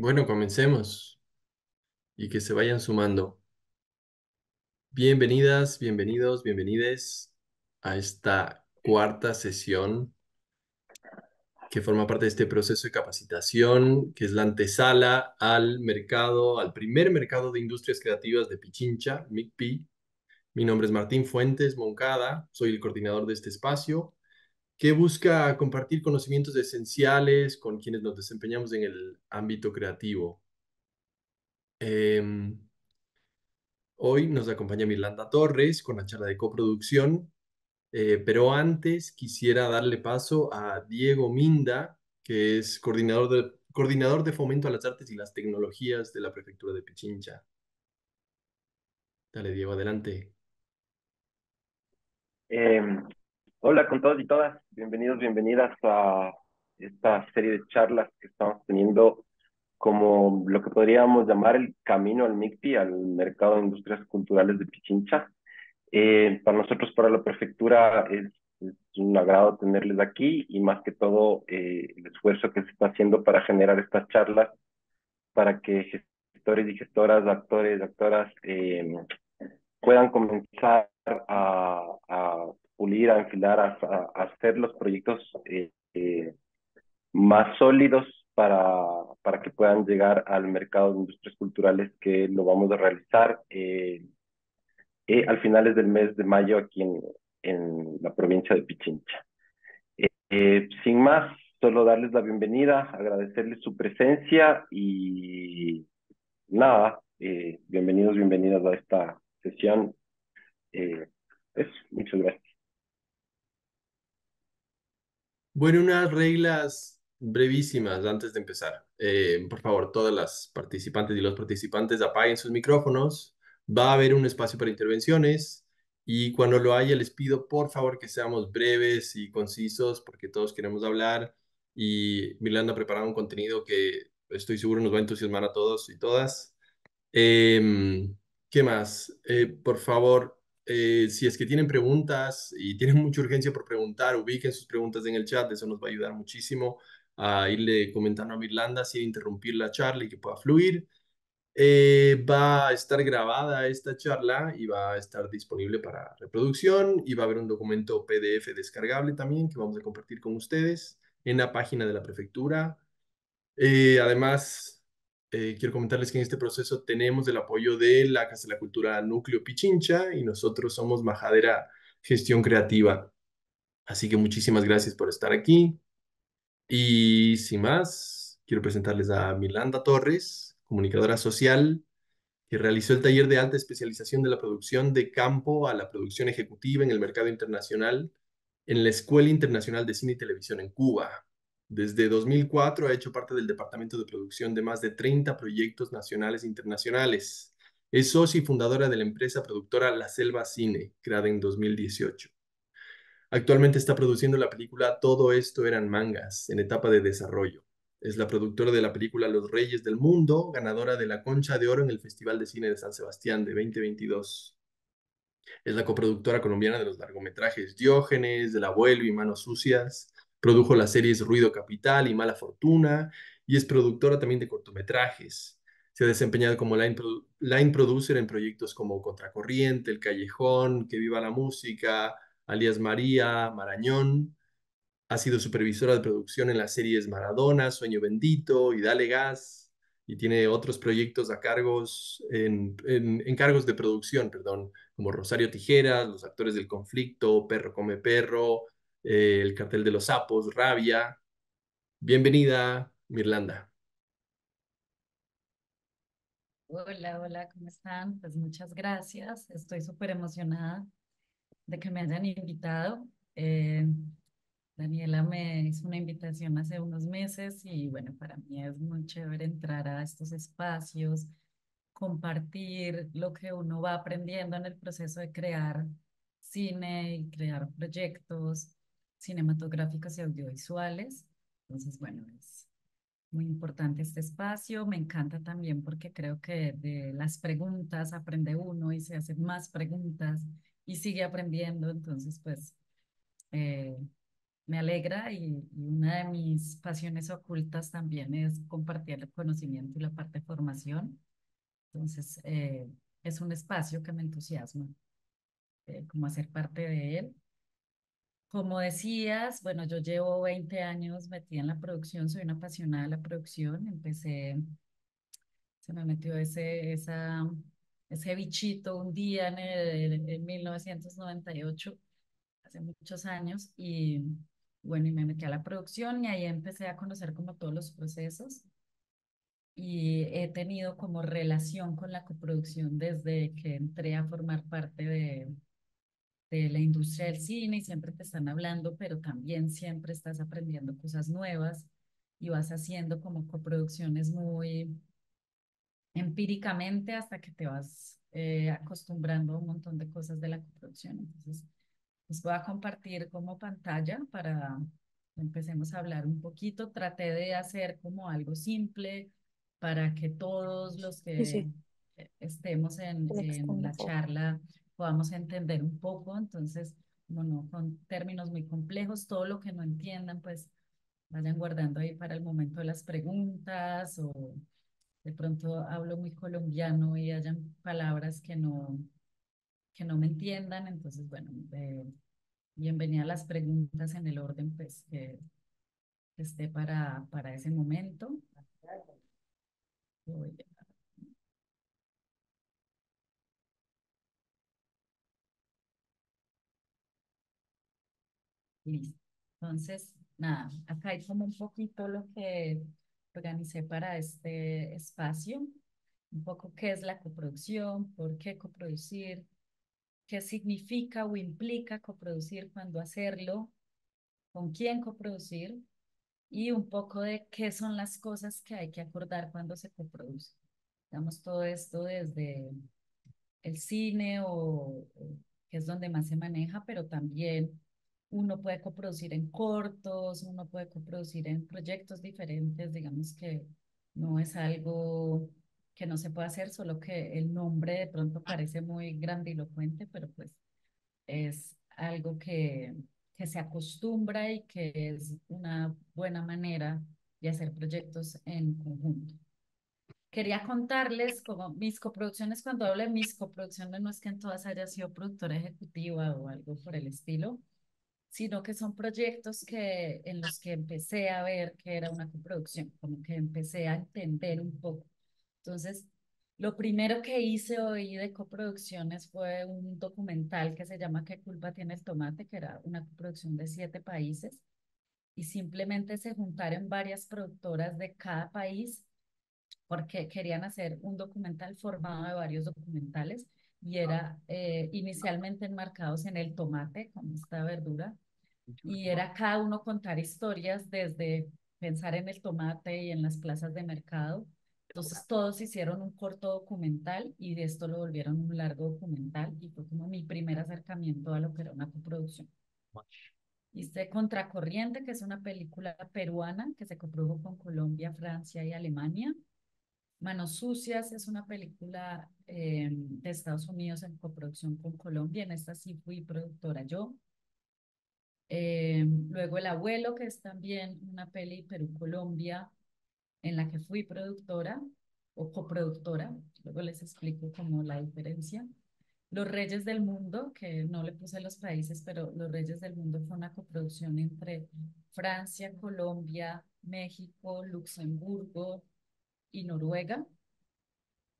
Bueno, comencemos y que se vayan sumando. Bienvenidas, bienvenidos, bienvenides a esta cuarta sesión que forma parte de este proceso de capacitación, que es la antesala al mercado, al primer mercado de industrias creativas de Pichincha, MICPI. Mi nombre es Martín Fuentes Moncada, soy el coordinador de este espacio, que busca compartir conocimientos esenciales con quienes nos desempeñamos en el ámbito creativo. Em, Hoy nos acompaña Mirlanda Torres con la charla de coproducción, pero antes quisiera darle paso a Diego Minda, que es coordinador de fomento a las artes y las tecnologías de la prefectura de Pichincha. Dale, Diego, adelante. Eh, Hola con todos y todas, bienvenidos, bienvenidas a esta serie de charlas que estamos teniendo como lo que podríamos llamar el camino al MICPI, al Mercado de Industrias Culturales de Pichincha. Para nosotros, para la prefectura, es un agrado tenerles aquí y más que todo el esfuerzo que se está haciendo para generar estas charlas para que gestores y gestoras, actores, actoras, puedan comenzar a pulir, a enfilar, a hacer los proyectos más sólidos para que puedan llegar al mercado de industrias culturales que lo vamos a realizar al finales del mes de mayo aquí en la provincia de Pichincha. Sin más, solo darles la bienvenida, agradecerles su presencia y nada, bienvenidos, bienvenidas a esta sesión. Eh, Muchas gracias. Bueno, unas reglas brevísimas antes de empezar. Por favor, todas las participantes y los participantes apaguen sus micrófonos. Va a haber un espacio para intervenciones y cuando lo haya les pido por favor que seamos breves y concisos porque todos queremos hablar y Milanda ha preparado un contenido que estoy seguro nos va a entusiasmar a todos y todas. ¿Qué más? Por favor, si es que tienen preguntas y tienen mucha urgencia por preguntar, ubiquen sus preguntas en el chat, eso nos va a ayudar muchísimo a irle comentando a Mirlanda sin interrumpir la charla y que pueda fluir. Va a estar grabada esta charla y va a estar disponible para reproducción y va a haber un documento PDF descargable también que vamos a compartir con ustedes en la página de la prefectura. Además, quiero comentarles que en este proceso tenemos el apoyo de la Casa de la Cultura Núcleo Pichincha y nosotros somos Majadera Gestión Creativa. Así que muchísimas gracias por estar aquí. Y sin más, quiero presentarles a Milanda Torres, comunicadora social, que realizó el taller de alta especialización de la producción de campo a la producción ejecutiva en el mercado internacional en la Escuela Internacional de Cine y Televisión en Cuba. Desde 2004 ha hecho parte del departamento de producción de más de 30 proyectos nacionales e internacionales. Es socia y fundadora de la empresa productora La Selva Cine, creada en 2018. Actualmente está produciendo la película Todo esto eran mangas, en etapa de desarrollo. Es la productora de la película Los Reyes del Mundo, ganadora de la Concha de Oro en el Festival de Cine de San Sebastián de 2022. Es la coproductora colombiana de los largometrajes Diógenes, Del Abuelo y Manos Sucias. Produjo las series Ruido Capital y Mala Fortuna y es productora también de cortometrajes. Se ha desempeñado como line producer en proyectos como Contracorriente, El Callejón, Que Viva la Música, Alias María, Marañón. Ha sido supervisora de producción en las series Maradona, Sueño Bendito y Dale Gas. Y tiene otros proyectos a cargos, en cargos de producción, perdón, como Rosario Tijeras, Los Actores del Conflicto, Perro Come Perro, El Cartel de los Sapos, Rabia. Bienvenida, Mirlanda. Hola, hola, ¿cómo están? Pues muchas gracias. Estoy súper emocionada de que me hayan invitado. Daniela me hizo una invitación hace unos meses y bueno, para mí es muy chévere entrar a estos espacios, compartir lo que uno va aprendiendo en el proceso de crear cine y crear proyectos cinematográficos y audiovisuales. Entonces, bueno, es muy importante este espacio. Me encanta también porque creo que de las preguntas aprende uno y se hacen más preguntas y sigue aprendiendo. Entonces, pues, eh, me alegra y una de mis pasiones ocultas también es compartir el conocimiento y la parte de formación. Entonces, es un espacio que me entusiasma, como hacer parte de él. Como decías, bueno, yo llevo 20 años metida en la producción, soy una apasionada de la producción. Se me metió ese bichito un día en 1998, hace muchos años, y bueno, y me metí a la producción y ahí empecé a conocer como todos los procesos y he tenido como relación con la coproducción desde que entré a formar parte de la industria del cine y siempre te están hablando, pero también siempre estás aprendiendo cosas nuevas y vas haciendo como coproducciones muy empíricamente hasta que te vas acostumbrando a un montón de cosas de la coproducción. Entonces, les voy a compartir como pantalla para que empecemos a hablar un poquito. Traté de hacer como algo simple para que todos los Sí, que sí, estemos tiene que estar en la mejor. charla podamos entender un poco. Entonces, bueno, con términos muy complejos, todo lo que no entiendan, pues vayan guardando ahí para el momento de las preguntas o de pronto hablo muy colombiano y hayan palabras que no me entiendan. Entonces, bueno, bienvenida a las preguntas en el orden pues, que esté para ese momento. Voy listo. Entonces, nada, acá hay como un poquito lo que organicé para este espacio, un poco qué es la coproducción, por qué coproducir, qué significa o implica coproducir, cuándo hacerlo, con quién coproducir y un poco de qué son las cosas que hay que acordar cuando se coproduce. Digamos, todo esto desde el cine que es donde más se maneja, pero también uno puede coproducir en cortos, uno puede coproducir en proyectos diferentes, digamos que no es algo que no se puede hacer, solo que el nombre de pronto parece muy grandilocuente, pero pues es algo que se acostumbra y que es una buena manera de hacer proyectos en conjunto. Quería contarles como mis coproducciones, cuando hablo de mis coproducciones, no es que en todas haya sido productora ejecutiva o algo por el estilo, sino que son proyectos en los que empecé a ver que era una coproducción, como que empecé a entender un poco. Entonces, lo primero que hice hoy de coproducciones fue un documental que se llama ¿Qué culpa tiene el tomate?, que era una coproducción de 7 países y simplemente se juntaron varias productoras de cada país porque querían hacer un documental formado de varios documentales y era inicialmente enmarcados en el tomate, como esta verdura, y era cada uno contar historias desde pensar en el tomate y en las plazas de mercado. Entonces todos hicieron un corto documental y de esto lo volvieron un largo documental y fue como mi primer acercamiento a lo que era una coproducción. Hice Contracorriente, que es una película peruana que se coprodujo con Colombia, Francia y Alemania. Manos Sucias es una película de Estados Unidos en coproducción con Colombia. En esta sí fui productora yo. Luego El Abuelo, que es también una peli Perú-Colombia, en la que fui productora o coproductora. Luego les explico como la diferencia. Los Reyes del Mundo, que no le puse los países, pero Los Reyes del Mundo fue una coproducción entre Francia, Colombia, México, Luxemburgo y Noruega.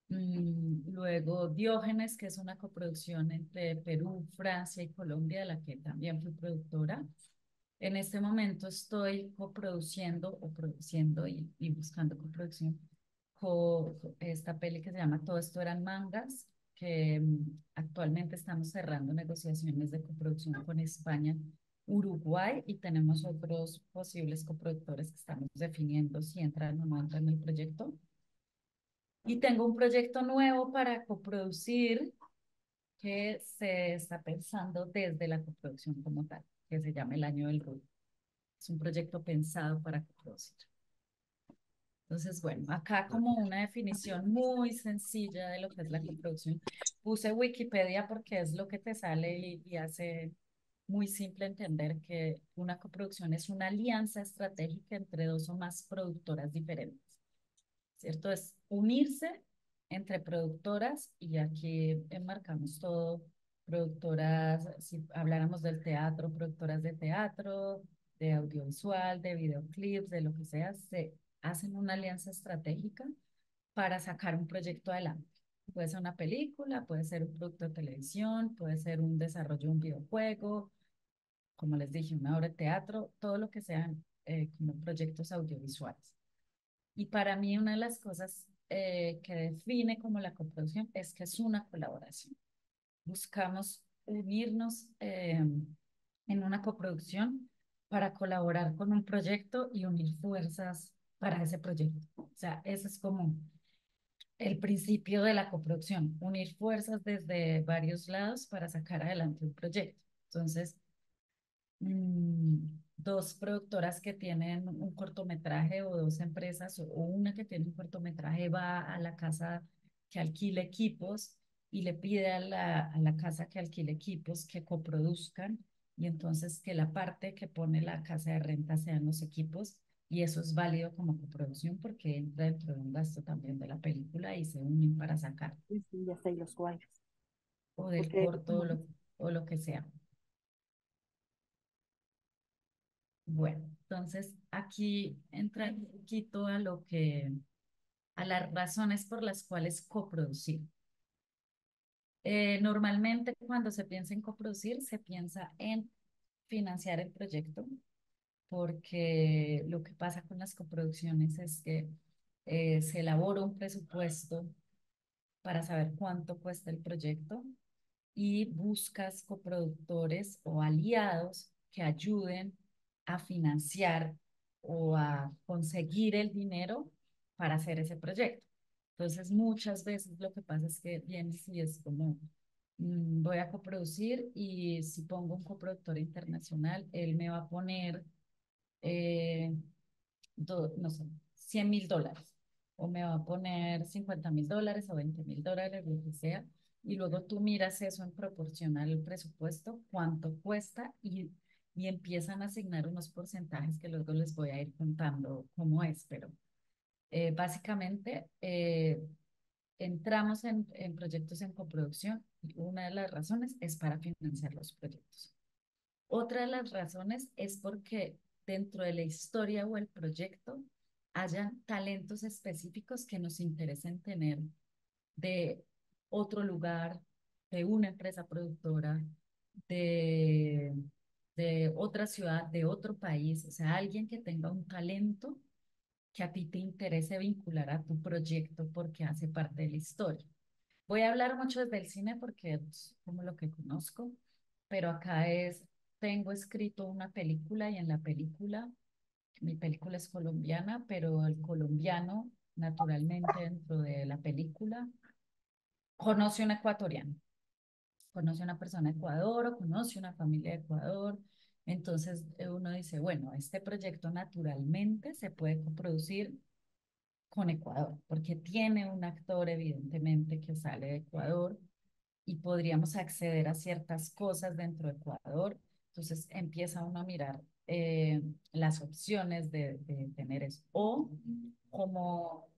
Luego Diógenes, que es una coproducción entre Perú, Francia y Colombia, de la que también fui productora. En este momento estoy coproduciendo o produciendo y buscando coproducción con esta peli que se llama Todo esto eran mangas, que actualmente estamos cerrando negociaciones de coproducción con España, Uruguay y tenemos otros posibles coproductores que estamos definiendo si entran o no entran en el proyecto. Y tengo un proyecto nuevo para coproducir que se está pensando desde la coproducción como tal, que se llama El Año del Ruido. Es un proyecto pensado para coproducir. Entonces, bueno, acá como una definición muy sencilla de lo que es la coproducción. Puse Wikipedia porque es lo que te sale y hace muy simple entender que una coproducción es una alianza estratégica entre dos o más productoras diferentes, ¿cierto? Es unirse entre productoras y aquí enmarcamos todo, productoras, si habláramos del teatro, productoras de teatro, de audiovisual, de videoclips, de lo que sea, se hacen una alianza estratégica para sacar un proyecto adelante. Puede ser una película, puede ser un producto de televisión, puede ser un desarrollo de un videojuego, como les dije, una obra de teatro, todo lo que sean como proyectos audiovisuales. Y para mí una de las cosas que define como la coproducción es que es una colaboración. Buscamos unirnos en una coproducción para colaborar con un proyecto y unir fuerzas para ese proyecto. O sea, ese es como el principio de la coproducción, unir fuerzas desde varios lados para sacar adelante un proyecto. Entonces, mm, dos productoras que tienen un cortometraje o dos empresas o una que tiene un cortometraje va a la casa que alquila equipos y le pide a la casa que alquile equipos que coproduzcan y entonces que la parte que pone la casa de renta sean los equipos y eso es válido como coproducción porque entra dentro de un gasto también de la película y se unen para sacar Sí, sí, ya sé, los guayos. o del Porque, corto o lo que sea. Bueno, entonces aquí entra un poquito a lo que, a las razones por las cuales coproducir. Normalmente cuando se piensa en coproducir, se piensa en financiar el proyecto, porque lo que pasa con las coproducciones es que se elabora un presupuesto para saber cuánto cuesta el proyecto y buscas coproductores o aliados que ayuden a financiar o a conseguir el dinero para hacer ese proyecto. Entonces, muchas veces lo que pasa es que vienes y es como, voy a coproducir y si pongo un coproductor internacional, él me va a poner eh, no sé, $100.000 o me va a poner $50.000 o $20.000, lo que sea, y luego tú miras eso en proporción al presupuesto, cuánto cuesta y empiezan a asignar unos porcentajes que luego les voy a ir contando cómo es, pero básicamente entramos en proyectos en coproducción y una de las razones es para financiar los proyectos. Otra de las razones es porque dentro de la historia o el proyecto hayan talentos específicos que nos interesen tener de otro lugar, de una empresa productora, de, de otra ciudad, de otro país, o sea, alguien que tenga un talento que a ti te interese vincular a tu proyecto porque hace parte de la historia. Voy a hablar mucho desde el cine porque es como lo que conozco, pero acá tengo escrito una película y en la película, mi película es colombiana, pero el colombiano, naturalmente dentro de la película, conoce a un ecuatoriano, conoce a una persona de Ecuador o conoce una familia de Ecuador. Entonces uno dice, bueno, este proyecto naturalmente se puede coproducir con Ecuador, porque tiene un actor evidentemente que sale de Ecuador y podríamos acceder a ciertas cosas dentro de Ecuador. Entonces empieza uno a mirar las opciones de tener eso. O como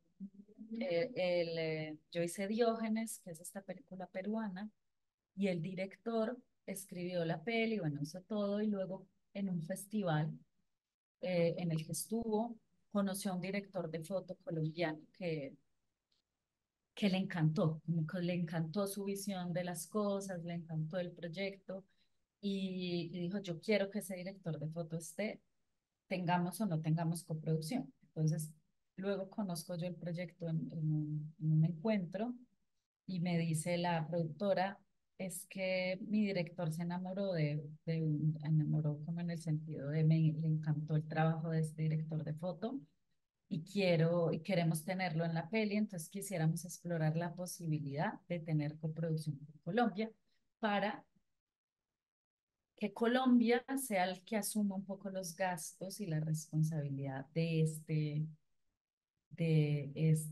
yo hice Diógenes, que es esta película peruana, y el director escribió la peli, bueno, hizo todo y luego en un festival en el que estuvo, conoció a un director de foto colombiano que le encantó, como que le encantó su visión de las cosas, le encantó el proyecto y dijo, yo quiero que ese director de foto esté, tengamos o no tengamos coproducción. Entonces, luego conozco yo el proyecto en un encuentro y me dice la productora, es que mi director se enamoró enamoró como en el sentido de, le encantó el trabajo de este director de foto y queremos tenerlo en la peli, entonces quisiéramos explorar la posibilidad de tener coproducción con Colombia para que Colombia sea el que asuma un poco los gastos y la responsabilidad de este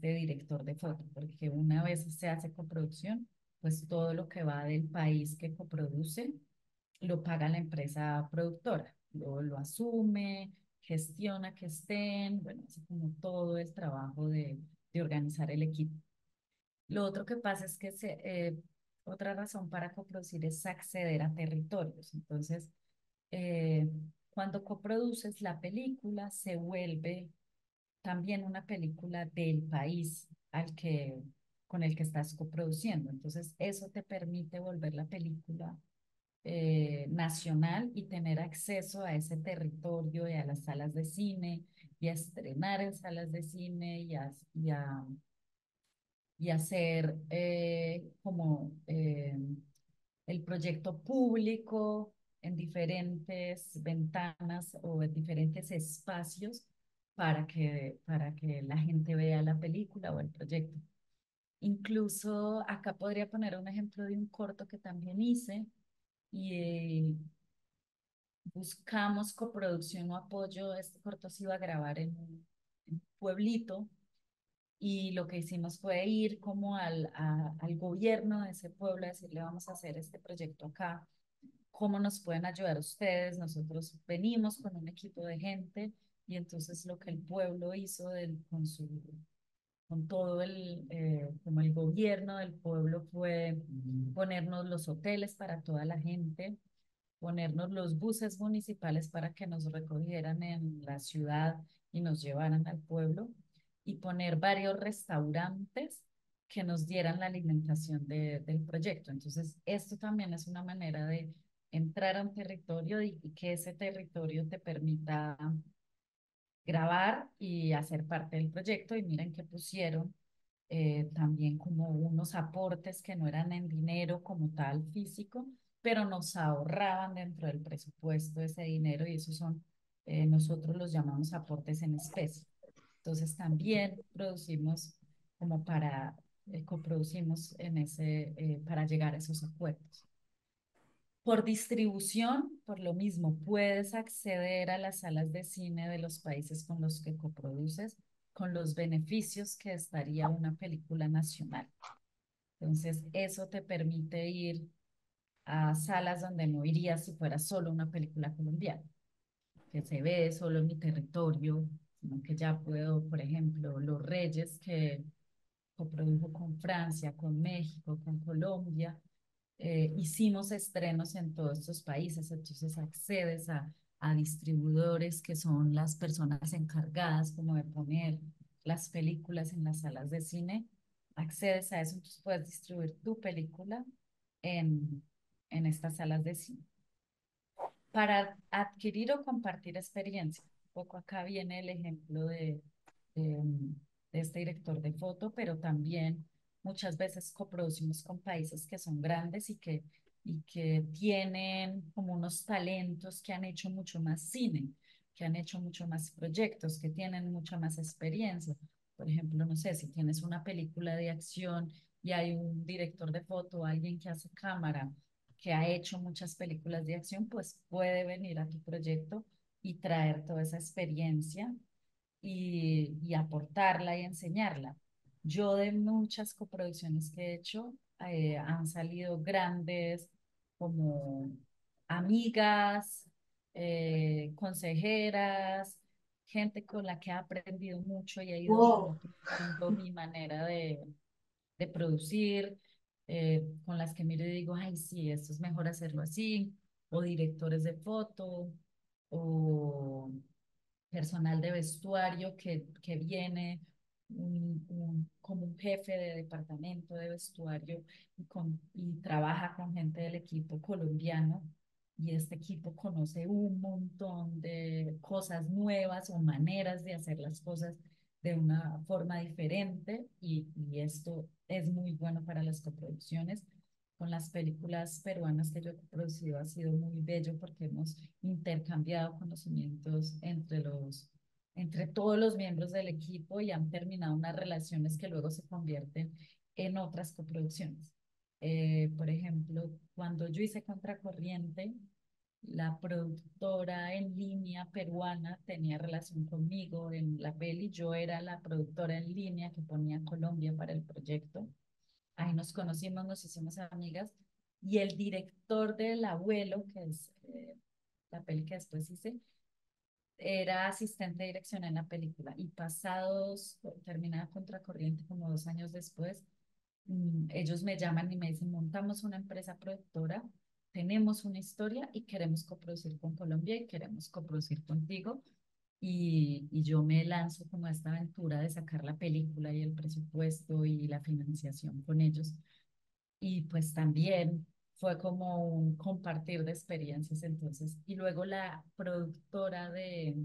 director de foto, porque una vez se hace coproducción, pues todo lo que va del país que coproduce lo paga la empresa productora, lo asume, gestiona que estén, bueno, hace como todo el trabajo de organizar el equipo. Lo otro que pasa es que otra razón para coproducir es acceder a territorios. Entonces, eh, cuando coproduces la película, se vuelve también una película del país con el que estás coproduciendo. Entonces, eso te permite volver la película nacional y tener acceso a ese territorio y a las salas de cine y a estrenar en salas de cine y hacer como el proyecto público en diferentes ventanas o en diferentes espacios para que la gente vea la película o el proyecto. Incluso acá podría poner un ejemplo de un corto que también hice y buscamos coproducción o apoyo. Este corto se iba a grabar en un pueblito y lo que hicimos fue ir como al gobierno de ese pueblo a decirle vamos a hacer este proyecto acá, ¿cómo nos pueden ayudar ustedes? Nosotros venimos con un equipo de gente y entonces lo que el pueblo hizo con todo como el gobierno del pueblo fue ponernos los hoteles para toda la gente, ponernos los buses municipales para que nos recogieran en la ciudad y nos llevaran al pueblo y poner varios restaurantes que nos dieran la alimentación del proyecto. Entonces, esto también es una manera de entrar a un territorio y que ese territorio te permita grabar y hacer parte del proyecto. Y miren que pusieron también como unos aportes que no eran en dinero como tal físico, pero nos ahorraban dentro del presupuesto ese dinero y esos son, nosotros los llamamos aportes en especie. Entonces también producimos como coproducimos para llegar a esos acuerdos. Por distribución, por lo mismo, puedes acceder a las salas de cine de los países con los que coproduces, con los beneficios que estaría una película nacional. Entonces, eso te permite ir a salas donde no irías si fuera solo una película colombiana, que se ve solo en mi territorio, sino que ya puedo, por ejemplo, Los Reyes, que coprodujo con Francia, con México, con Colombia, hicimos estrenos en todos estos países, entonces accedes a distribuidores que son las personas encargadas como de poner las películas en las salas de cine, accedes a eso, entonces puedes distribuir tu película en, en estas salas de cine. Para adquirir o compartir experiencia, un poco acá viene el ejemplo de, de este director de foto, pero también muchas veces coproducimos con países que son grandes y que tienen como unos talentos que han hecho mucho más cine, que han hecho mucho más proyectos, que tienen mucha más experiencia. Por ejemplo, no sé, si tienes una película de acción y hay un director de foto, alguien que hace cámara, que ha hecho muchas películas de acción, pues puede venir a tu proyecto y traer toda esa experiencia y aportarla y enseñarla. Yo de muchas coproducciones que he hecho, han salido grandes como amigas, consejeras, gente con la que he aprendido mucho y he ido como puliendo mi manera de producir, con las que miro y digo, ay, sí, esto es mejor hacerlo así, o directores de foto, o personal de vestuario que viene como un jefe de departamento de vestuario y trabaja con gente del equipo colombiano. Y este equipo conoce un montón de cosas nuevas o maneras de hacer las cosas de una forma diferente y esto es muy bueno para las coproducciones. Con las películas peruanas que yo he producido ha sido muy bello porque hemos intercambiado conocimientos entre todos los miembros del equipo y han terminado unas relaciones que luego se convierten en otras coproducciones. Por ejemplo, cuando yo hice Contracorriente, la productora en línea peruana tenía relación conmigo en la peli. Yo era la productora en línea que ponía Colombia para el proyecto. Ahí nos conocimos, nos hicimos amigas y el director del Abuelo, que es la peli que después hice, era asistente de dirección en la película y pasados, terminada Contracorriente como 2 años después, ellos me llaman y me dicen, montamos una empresa productora, tenemos una historia y queremos coproducir con Colombia y queremos coproducir contigo. Y yo me lanzo como a esta aventura de sacar la película y el presupuesto y la financiación con ellos. Y pues también fue como un compartir de experiencias entonces. Y luego la productora de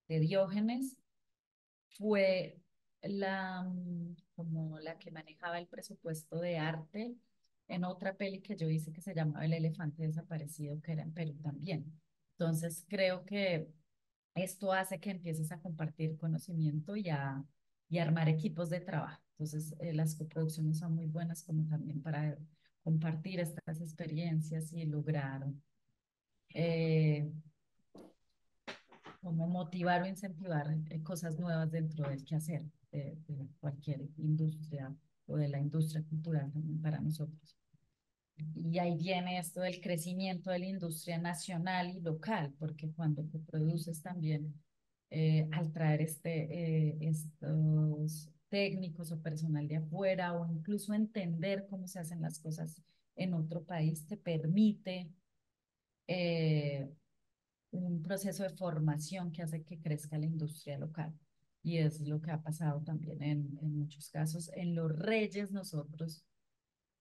Diógenes fue como la que manejaba el presupuesto de arte en otra peli que yo hice que se llamaba El elefante desaparecido, que era en Perú también. Entonces creo que esto hace que empieces a compartir conocimiento y a armar equipos de trabajo. Entonces las coproducciones son muy buenas como también para compartir estas experiencias y lograr eh, como motivar o incentivar cosas nuevas dentro del quehacer de cualquier industria o de la industria cultural también para nosotros. Y ahí viene esto del crecimiento de la industria nacional y local, porque cuando te produces también, al traer estos técnicos o personal de afuera, o incluso entender cómo se hacen las cosas en otro país, te permite eh, un proceso de formación que hace que crezca la industria local. Y es lo que ha pasado también en muchos casos. En Los Reyes nosotros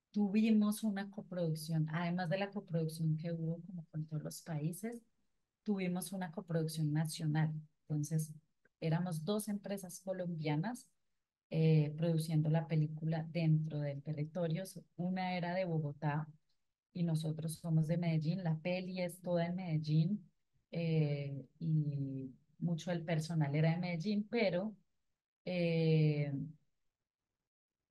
tuvimos una coproducción, además de la coproducción que hubo como con todos los países, tuvimos una coproducción nacional. Entonces, éramos dos empresas colombianas produciendo la película dentro del territorio. Una era de Bogotá y nosotros somos de Medellín. La peli es toda en Medellín y mucho del personal era de Medellín, pero eh,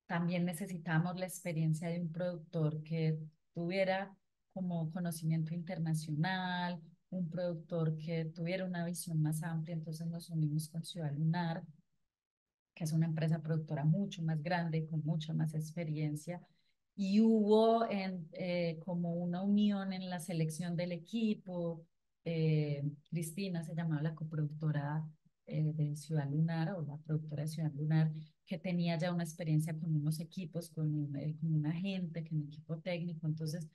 también necesitamos la experiencia de un productor que tuviera como conocimiento internacional, un productor que tuviera una visión más amplia. Entonces nos unimos con Ciudad Lunar, que es una empresa productora mucho más grande, con mucha más experiencia. Y hubo como una unión en la selección del equipo. Cristina se llamaba la coproductora de Ciudad Lunar o la productora de Ciudad Lunar, que tenía ya una experiencia con unos equipos, con una gente, con un equipo técnico. Entonces,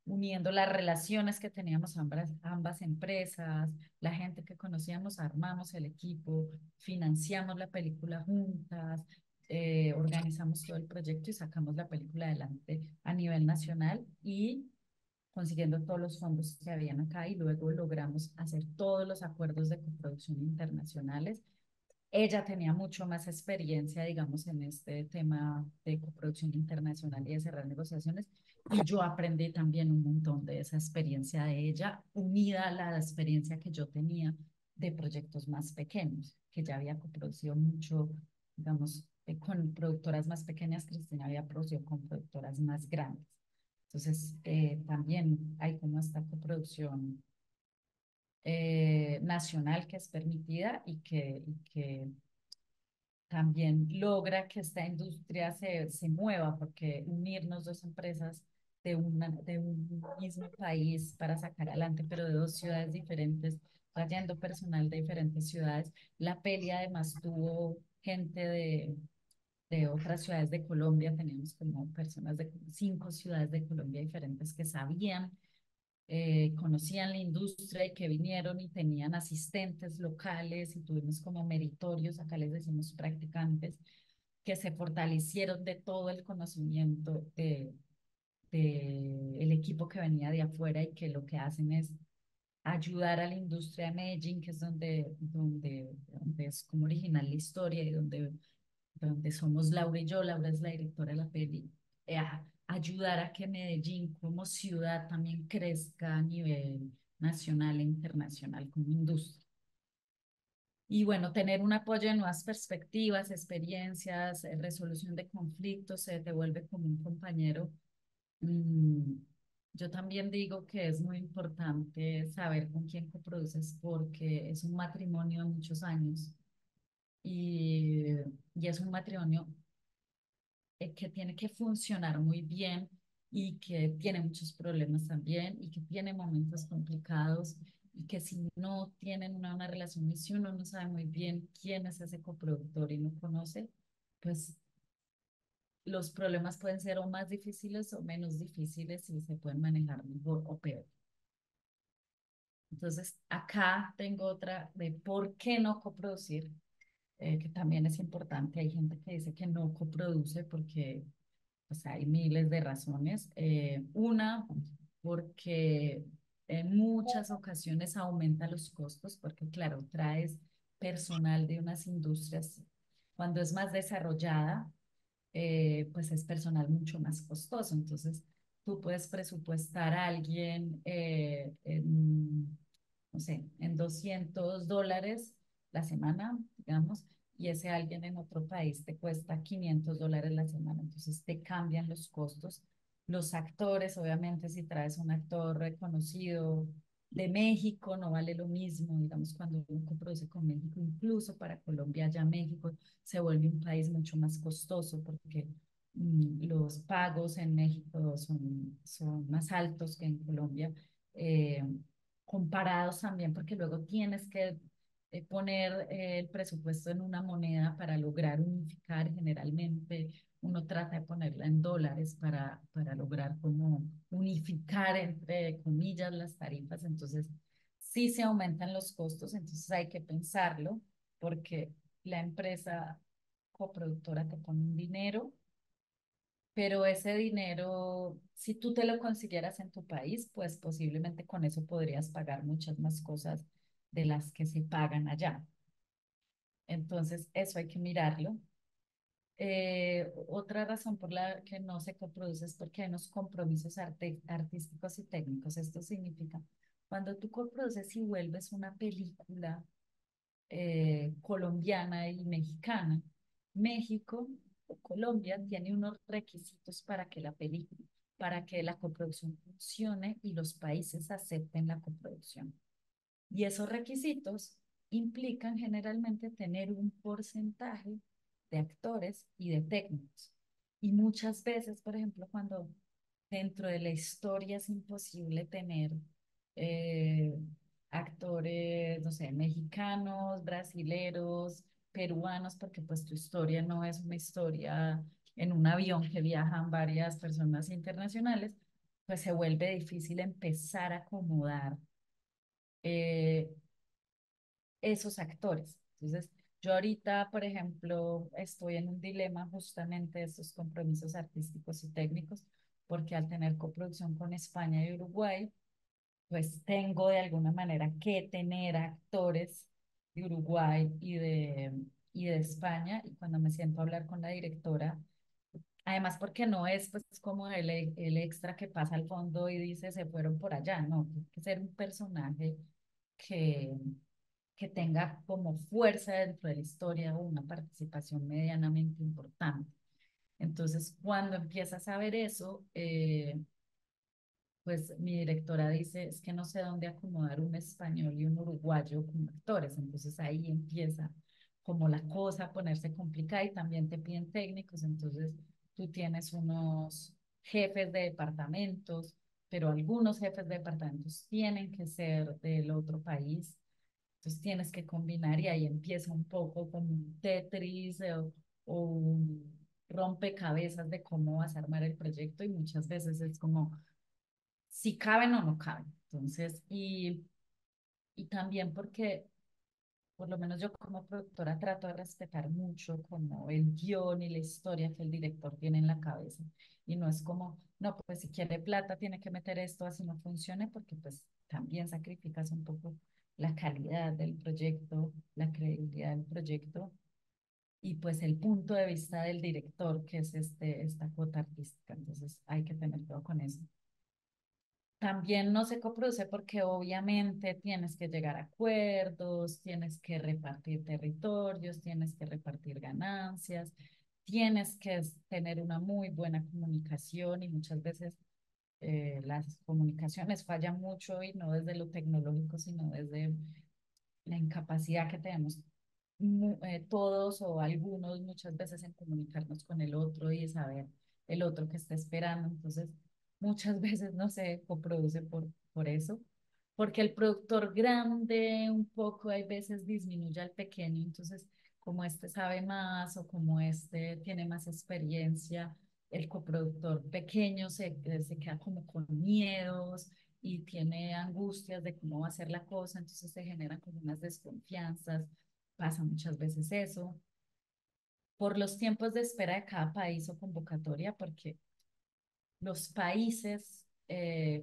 uniendo las relaciones que teníamos ambas empresas, la gente que conocíamos, armamos el equipo, financiamos la película juntas, organizamos todo el proyecto y sacamos la película adelante a nivel nacional y consiguiendo todos los fondos que habían acá y luego logramos hacer todos los acuerdos de coproducción internacionales. Ella tenía mucho más experiencia, digamos, en este tema de coproducción internacional y de cerrar negociaciones. Y yo aprendí también un montón de esa experiencia de ella, unida a la experiencia que yo tenía de proyectos más pequeños, que ya había coproducido mucho, digamos, con productoras más pequeñas. Cristina había producido con productoras más grandes. Entonces, también hay como esta coproducción nacional que es permitida y que también logra que esta industria se mueva, porque unirnos dos empresas de un mismo país para sacar adelante, pero de dos ciudades diferentes, trayendo personal de diferentes ciudades. La peli además tuvo gente de otras ciudades de Colombia, teníamos como personas de 5 ciudades de Colombia diferentes que sabían, conocían la industria y que vinieron y tenían asistentes locales y tuvimos como meritorios, acá les decimos practicantes, que se fortalecieron de todo el conocimiento de el equipo que venía de afuera y que lo que hacen es ayudar a la industria de Medellín, que es donde es como original la historia y donde somos Laura y yo. Laura es la directora de la peli, a ayudar a que Medellín como ciudad también crezca a nivel nacional e internacional como industria. Y bueno, tener un apoyo de nuevas perspectivas, experiencias, resolución de conflictos, se te vuelve como un compañero. Mm, yo también digo que es muy importante saber con quién coproduces porque es un matrimonio de muchos años y, y es un matrimonio que tiene que funcionar muy bien y que tiene muchos problemas también y que tiene momentos complicados y que si no tienen una relación y si uno no sabe muy bien quién es ese coproductor y no conoce, pues los problemas pueden ser o más difíciles o menos difíciles y se pueden manejar mejor o peor. Entonces, acá tengo otra de por qué no coproducir, que también es importante. Hay gente que dice que no coproduce porque pues, hay miles de razones. Una, porque en muchas ocasiones aumenta los costos, porque claro, traes personal de unas industrias cuando es más desarrollada, pues es personal mucho más costoso. Entonces, tú puedes presupuestar a alguien no sé, en $200 la semana, digamos, y ese alguien en otro país te cuesta $500 la semana. Entonces, te cambian los costos. Los actores, obviamente, si traes un actor reconocido de México, no vale lo mismo, digamos, cuando uno produce con México, incluso para Colombia, ya México se vuelve un país mucho más costoso porque los pagos en México son más altos que en Colombia, eh, comparados también porque luego tienes que poner el presupuesto en una moneda para lograr unificar. Generalmente uno trata de ponerla en dólares para lograr como unificar, entre comillas, las tarifas. Entonces, sí se aumentan los costos, entonces hay que pensarlo porque la empresa coproductora te pone un dinero, pero ese dinero, si tú te lo consiguieras en tu país, pues posiblemente con eso podrías pagar muchas más cosas de las que se pagan allá. Entonces, eso hay que mirarlo. Otra razón por la que no se coproduce es porque hay unos compromisos artísticos y técnicos. Esto significa, cuando tú coproduces y vuelves una película colombiana y mexicana. México o Colombia tiene unos requisitos para que la película, para que la coproducción funcione y los países acepten la coproducción. Y esos requisitos implican generalmente tener un porcentaje de actores y de técnicos. Y muchas veces, por ejemplo, cuando dentro de la historia es imposible tener eh, actores, no sé, mexicanos, brasileros, peruanos, porque pues tu historia no es una historia en un avión que viajan varias personas internacionales, pues se vuelve difícil empezar a acomodar eh, esos actores. Entonces, yo ahorita, por ejemplo, estoy en un dilema justamente de estos compromisos artísticos y técnicos, porque al tener coproducción con España y Uruguay, pues tengo de alguna manera que tener actores de Uruguay y de España, y cuando me siento a hablar con la directora, además porque no es pues como el extra que pasa al fondo y dice se fueron por allá, no, tiene que ser un personaje que, que tenga como fuerza dentro de la historia o una participación medianamente importante. Entonces, cuando empiezas a ver eso, pues mi directora dice, es que no sé dónde acomodar un español y un uruguayo como actores. Entonces ahí empieza como la cosa a ponerse complicada y también te piden técnicos. Entonces tú tienes unos jefes de departamentos, pero algunos jefes de departamentos tienen que ser del otro país. Entonces tienes que combinar y ahí empieza un poco como un Tetris o un rompecabezas de cómo vas a armar el proyecto y muchas veces es como si caben o no caben. Entonces, y también porque, por lo menos yo como productora trato de respetar mucho como el guión y la historia que el director tiene en la cabeza. Y no es como, no, pues si quiere plata tiene que meter esto así no funcione, porque pues también sacrificas un poco la calidad del proyecto, la credibilidad del proyecto y pues el punto de vista del director, que es esta cuota artística. Entonces hay que tener cuidado con eso. También no se coproduce porque obviamente tienes que llegar a acuerdos, tienes que repartir territorios, tienes que repartir ganancias, tienes que tener una muy buena comunicación y muchas veces las comunicaciones fallan mucho y no desde lo tecnológico, sino desde la incapacidad que tenemos todos o algunos muchas veces en comunicarnos con el otro y saber el otro que está esperando. Entonces, muchas veces no se coproduce por eso, porque el productor grande un poco hay veces disminuye al pequeño, entonces como este sabe más o como este tiene más experiencia, el coproductor pequeño se queda como con miedos y tiene angustias de cómo va a ser la cosa, entonces se generan como unas desconfianzas, pasa muchas veces eso. Por los tiempos de espera de cada país o convocatoria, porque los países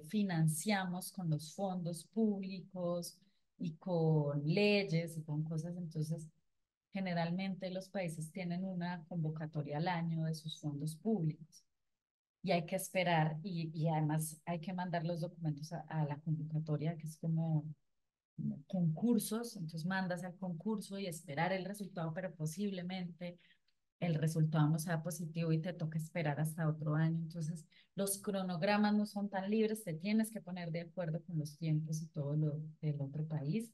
financiamos con los fondos públicos y con leyes y con cosas, entonces generalmente los países tienen una convocatoria al año de sus fondos públicos y hay que esperar y además hay que mandar los documentos a la convocatoria, que es como concursos, entonces mandas al concurso y esperar el resultado, pero posiblemente el resultado no sea positivo y te toca esperar hasta otro año. Entonces, los cronogramas no son tan libres, te tienes que poner de acuerdo con los tiempos y todo lo del otro país.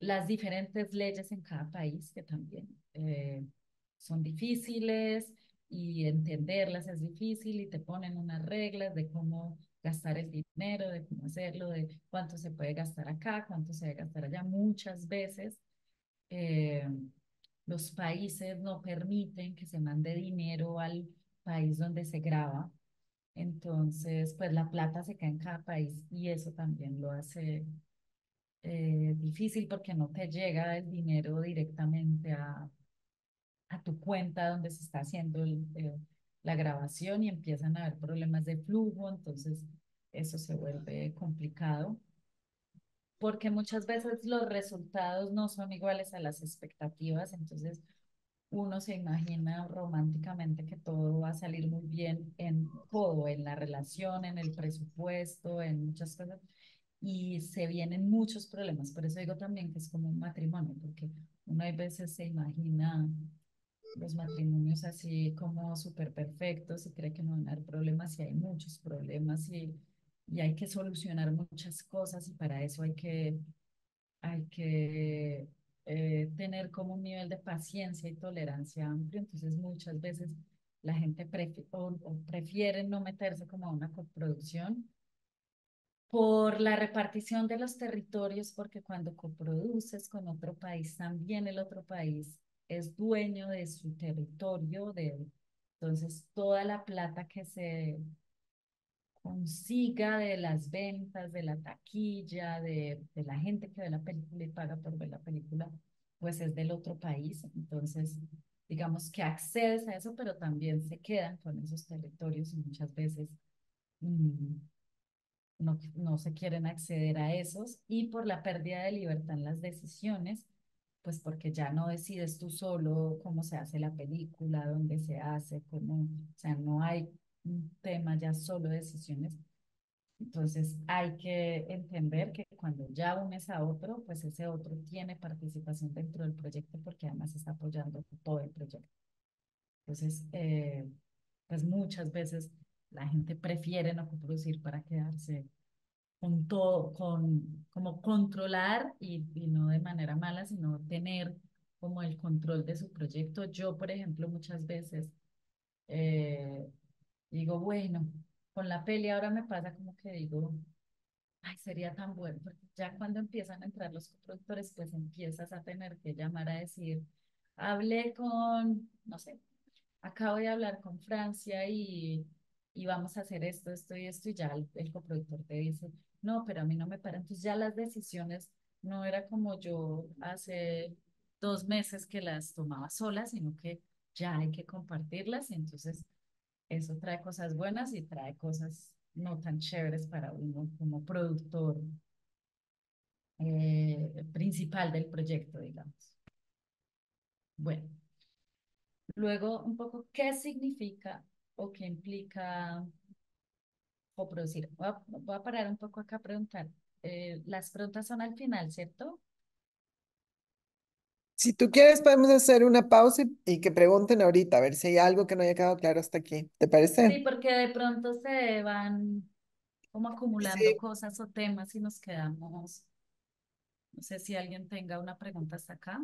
Las diferentes leyes en cada país, que también son difíciles y entenderlas es difícil y te ponen unas reglas de cómo gastar el dinero, de cómo hacerlo, de cuánto se puede gastar acá, cuánto se debe gastar allá. Muchas veces eh, los países no permiten que se mande dinero al país donde se graba. Entonces, pues la plata se cae en cada país y eso también lo hace difícil porque no te llega el dinero directamente a tu cuenta donde se está haciendo la grabación y empiezan a haber problemas de flujo, entonces eso se vuelve complicado porque muchas veces los resultados no son iguales a las expectativas, entonces uno se imagina románticamente que todo va a salir muy bien en todo, en la relación, en el presupuesto, en muchas cosas, y se vienen muchos problemas. Por eso digo también que es como un matrimonio, porque uno a veces se imagina los matrimonios así como súper perfectos y cree que no van a haber problemas y hay muchos problemas y hay que solucionar muchas cosas y para eso hay que tener como un nivel de paciencia y tolerancia amplio. Entonces muchas veces la gente o prefiere no meterse como a una coproducción por la repartición de los territorios, porque cuando coproduces con otro país, también el otro país es dueño de su territorio, entonces toda la plata que se consiga de las ventas, de la taquilla, de la gente que ve la película y paga por ver la película, pues es del otro país. Entonces, digamos que accedes a eso, pero también se quedan con esos territorios y muchas veces mm, no se quieren acceder a esos y por la pérdida de libertad en las decisiones, pues porque ya no decides tú solo cómo se hace la película, dónde se hace, cómo, o sea, no hay un tema ya solo de decisiones. Entonces hay que entender que cuando ya unes a otro, pues ese otro tiene participación dentro del proyecto porque además está apoyando todo el proyecto. Entonces, pues muchas veces la gente prefiere no coproducir para quedarse con todo, como controlar y no de manera mala, sino tener como el control de su proyecto. Yo, por ejemplo, muchas veces eh, digo, bueno, con la peli ahora me pasa como que digo, ay, sería tan bueno, porque ya cuando empiezan a entrar los coproductores, pues empiezas a tener que llamar a decir, hablé con, no sé, acabo de hablar con Francia y vamos a hacer esto, esto y esto, y ya el coproductor te dice, no, pero a mí no me para. Entonces ya las decisiones no era como yo hace 2 meses que las tomaba sola, sino que ya hay que compartirlas y entonces eso trae cosas buenas y trae cosas no tan chéveres para uno como productor principal del proyecto, digamos. Bueno. Luego, un poco, ¿qué significa o qué implica coproducir? Voy a parar un poco acá a preguntar. Las preguntas son al final, ¿cierto? Si tú quieres, podemos hacer una pausa y que pregunten ahorita, a ver si hay algo que no haya quedado claro hasta aquí. ¿Te Sí, parece? porque de pronto se van como acumulando Sí. cosas o temas y nos quedamos. No sé si alguien tenga una pregunta hasta acá.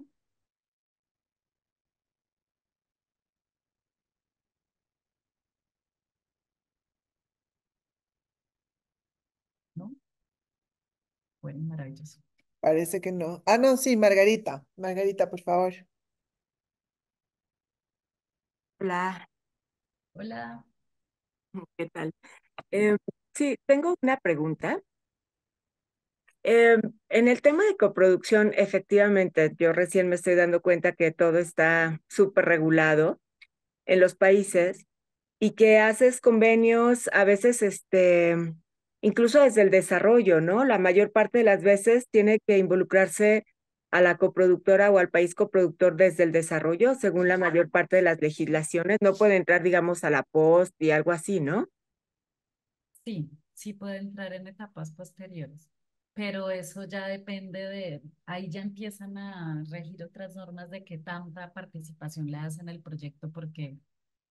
Bueno, maravilloso. Parece que no. Ah, no, sí, Margarita. Margarita, por favor. Hola, Hola. ¿qué tal? Eh, sí, tengo una pregunta. En el tema de coproducción, efectivamente, yo recién me estoy dando cuenta que todo está súper regulado en los países y que haces convenios a veces, incluso desde el desarrollo, ¿no? La mayor parte de las veces tiene que involucrarse a la coproductora o al país coproductor desde el desarrollo, según la mayor parte de las legislaciones. No puede entrar, digamos, a la post y algo así, ¿no? Sí, sí puede entrar en etapas posteriores, pero eso ya depende ahí ya empiezan a regir otras normas de qué tanta participación le das en el proyecto porque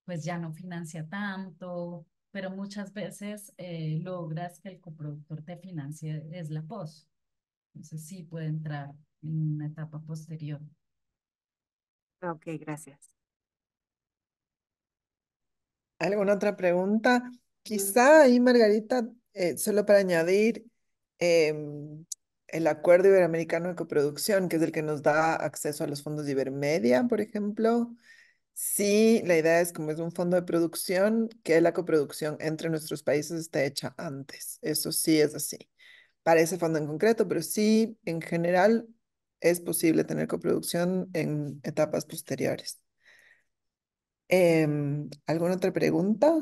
pues ya no financia tanto, pero muchas veces logras que el coproductor te financie es la post. Entonces sí puede entrar en una etapa posterior. Ok, gracias. ¿Alguna otra pregunta? Quizá ahí, Margarita, solo para añadir el Acuerdo Iberoamericano de Coproducción, que es el que nos da acceso a los fondos de Ibermedia, por ejemplo. Sí, la idea es como es un fondo de producción, que la coproducción entre nuestros países esté hecha antes. Eso sí es así. Para ese fondo en concreto, pero sí, en general, es posible tener coproducción en etapas posteriores. ¿Alguna otra pregunta?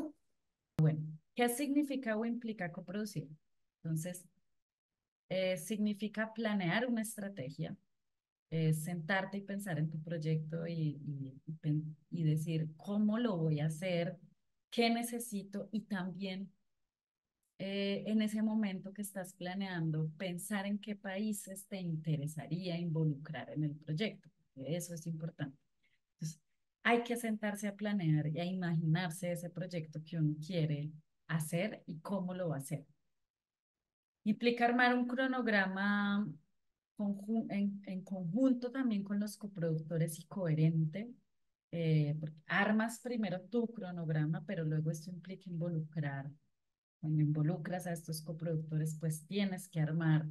¿Qué significa o implica coproducir? Entonces, significa planear una estrategia, sentarte y pensar en tu proyecto y decir cómo lo voy a hacer, qué necesito y también en ese momento que estás planeando, pensar en qué países te interesaría involucrar en el proyecto. Eso es importante. Entonces, hay que sentarse a planear y a imaginarse ese proyecto que uno quiere hacer y cómo lo va a hacer. Implica armar un cronograma en conjunto también con los coproductores y coherente. Porque armas primero tu cronograma, pero luego esto implica involucrar. Cuando involucras a estos coproductores, pues tienes que armar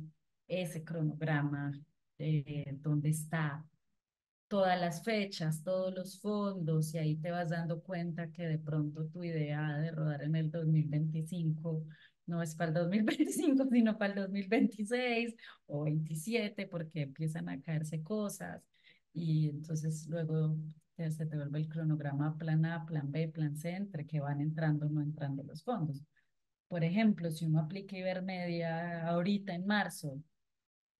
ese cronograma donde está todas las fechas, todos los fondos, y ahí te vas dando cuenta que de pronto tu idea de rodar en el 2025 no es para el 2025, sino para el 2026 o 27, porque empiezan a caerse cosas, y entonces luego se te vuelve el cronograma plan A, plan B, plan C, entre que van entrando o no entrando los fondos. Por ejemplo, si uno aplica Ibermedia ahorita en marzo,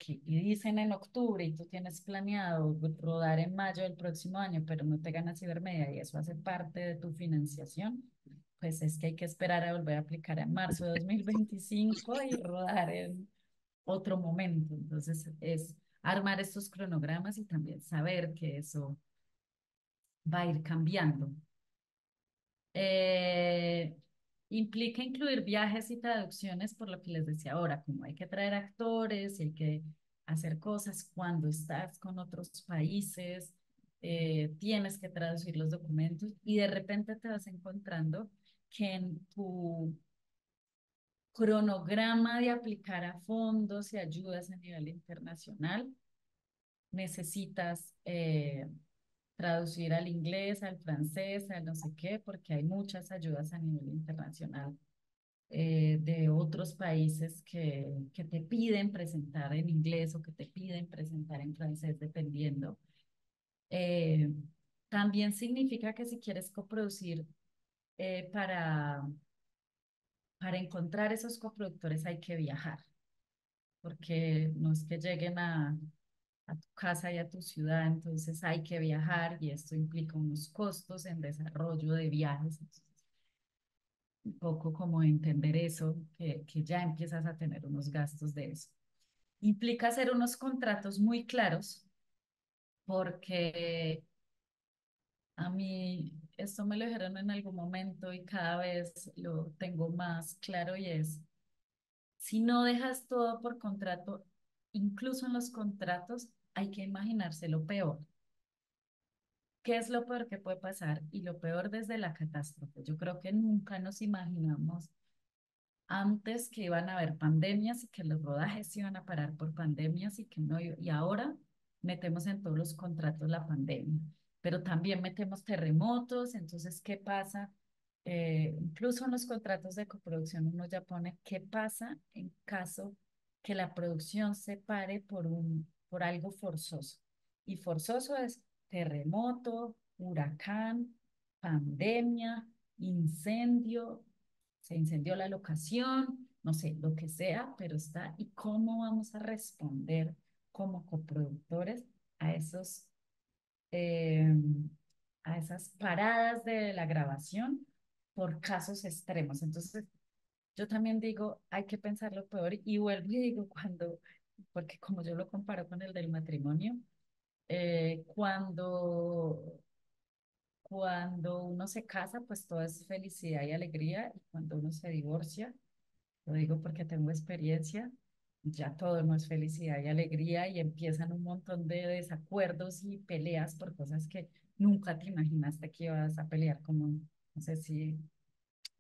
y dicen en octubre y tú tienes planeado rodar en mayo del próximo año, pero no te ganas Ibermedia y eso hace parte de tu financiación, pues es que hay que esperar a volver a aplicar en marzo de 2025 y rodar en otro momento. Entonces es armar estos cronogramas y también saber que eso va a ir cambiando. Eh, Implica incluir viajes y traducciones, por lo que les decía ahora, como hay que traer actores y hay que hacer cosas cuando estás con otros países, tienes que traducir los documentos y de repente te vas encontrando que en tu cronograma de aplicar a fondos y ayudas a nivel internacional necesitas traducir al inglés, al francés, al no sé qué, porque hay muchas ayudas a nivel internacional de otros países que te piden presentar en inglés o que te piden presentar en francés, dependiendo. Eh, También significa que si quieres coproducir eh, para, para encontrar esos coproductores hay que viajar, porque no es que lleguen a tu casa y a tu ciudad, entonces hay que viajar y esto implica unos costos en desarrollo de viajes. Entonces, un poco como entender eso, que ya empiezas a tener unos gastos de eso. Implica hacer unos contratos muy claros porque a mí esto me lo dijeron en algún momento y cada vez lo tengo más claro y es, si no dejas todo por contrato, incluso en los contratos hay que imaginarse lo peor. ¿Qué es lo peor que puede pasar? Y lo peor desde la catástrofe. Yo creo que nunca nos imaginamos antes que iban a haber pandemias y que los rodajes iban a parar por pandemias y que no, y ahora metemos en todos los contratos la pandemia, pero también metemos terremotos, entonces, ¿qué pasa? Incluso en los contratos de coproducción uno ya pone qué pasa en caso que la producción se pare por algo forzoso. Y forzoso es terremoto, huracán, pandemia, incendio, se incendió la locación, no sé, lo que sea, pero está. ¿Y cómo vamos a responder como coproductores a eh, a esas paradas de la grabación por casos extremos? Entonces, yo también digo, hay que pensar lo peor y vuelvo y digo porque como yo lo comparo con el del matrimonio, eh, cuando, cuando uno se casa, pues todo es felicidad y alegría, y cuando uno se divorcia, lo digo porque tengo experiencia, ya todo no es felicidad y alegría y empiezan un montón de desacuerdos y peleas por cosas que nunca te imaginaste que ibas a pelear, como, no sé si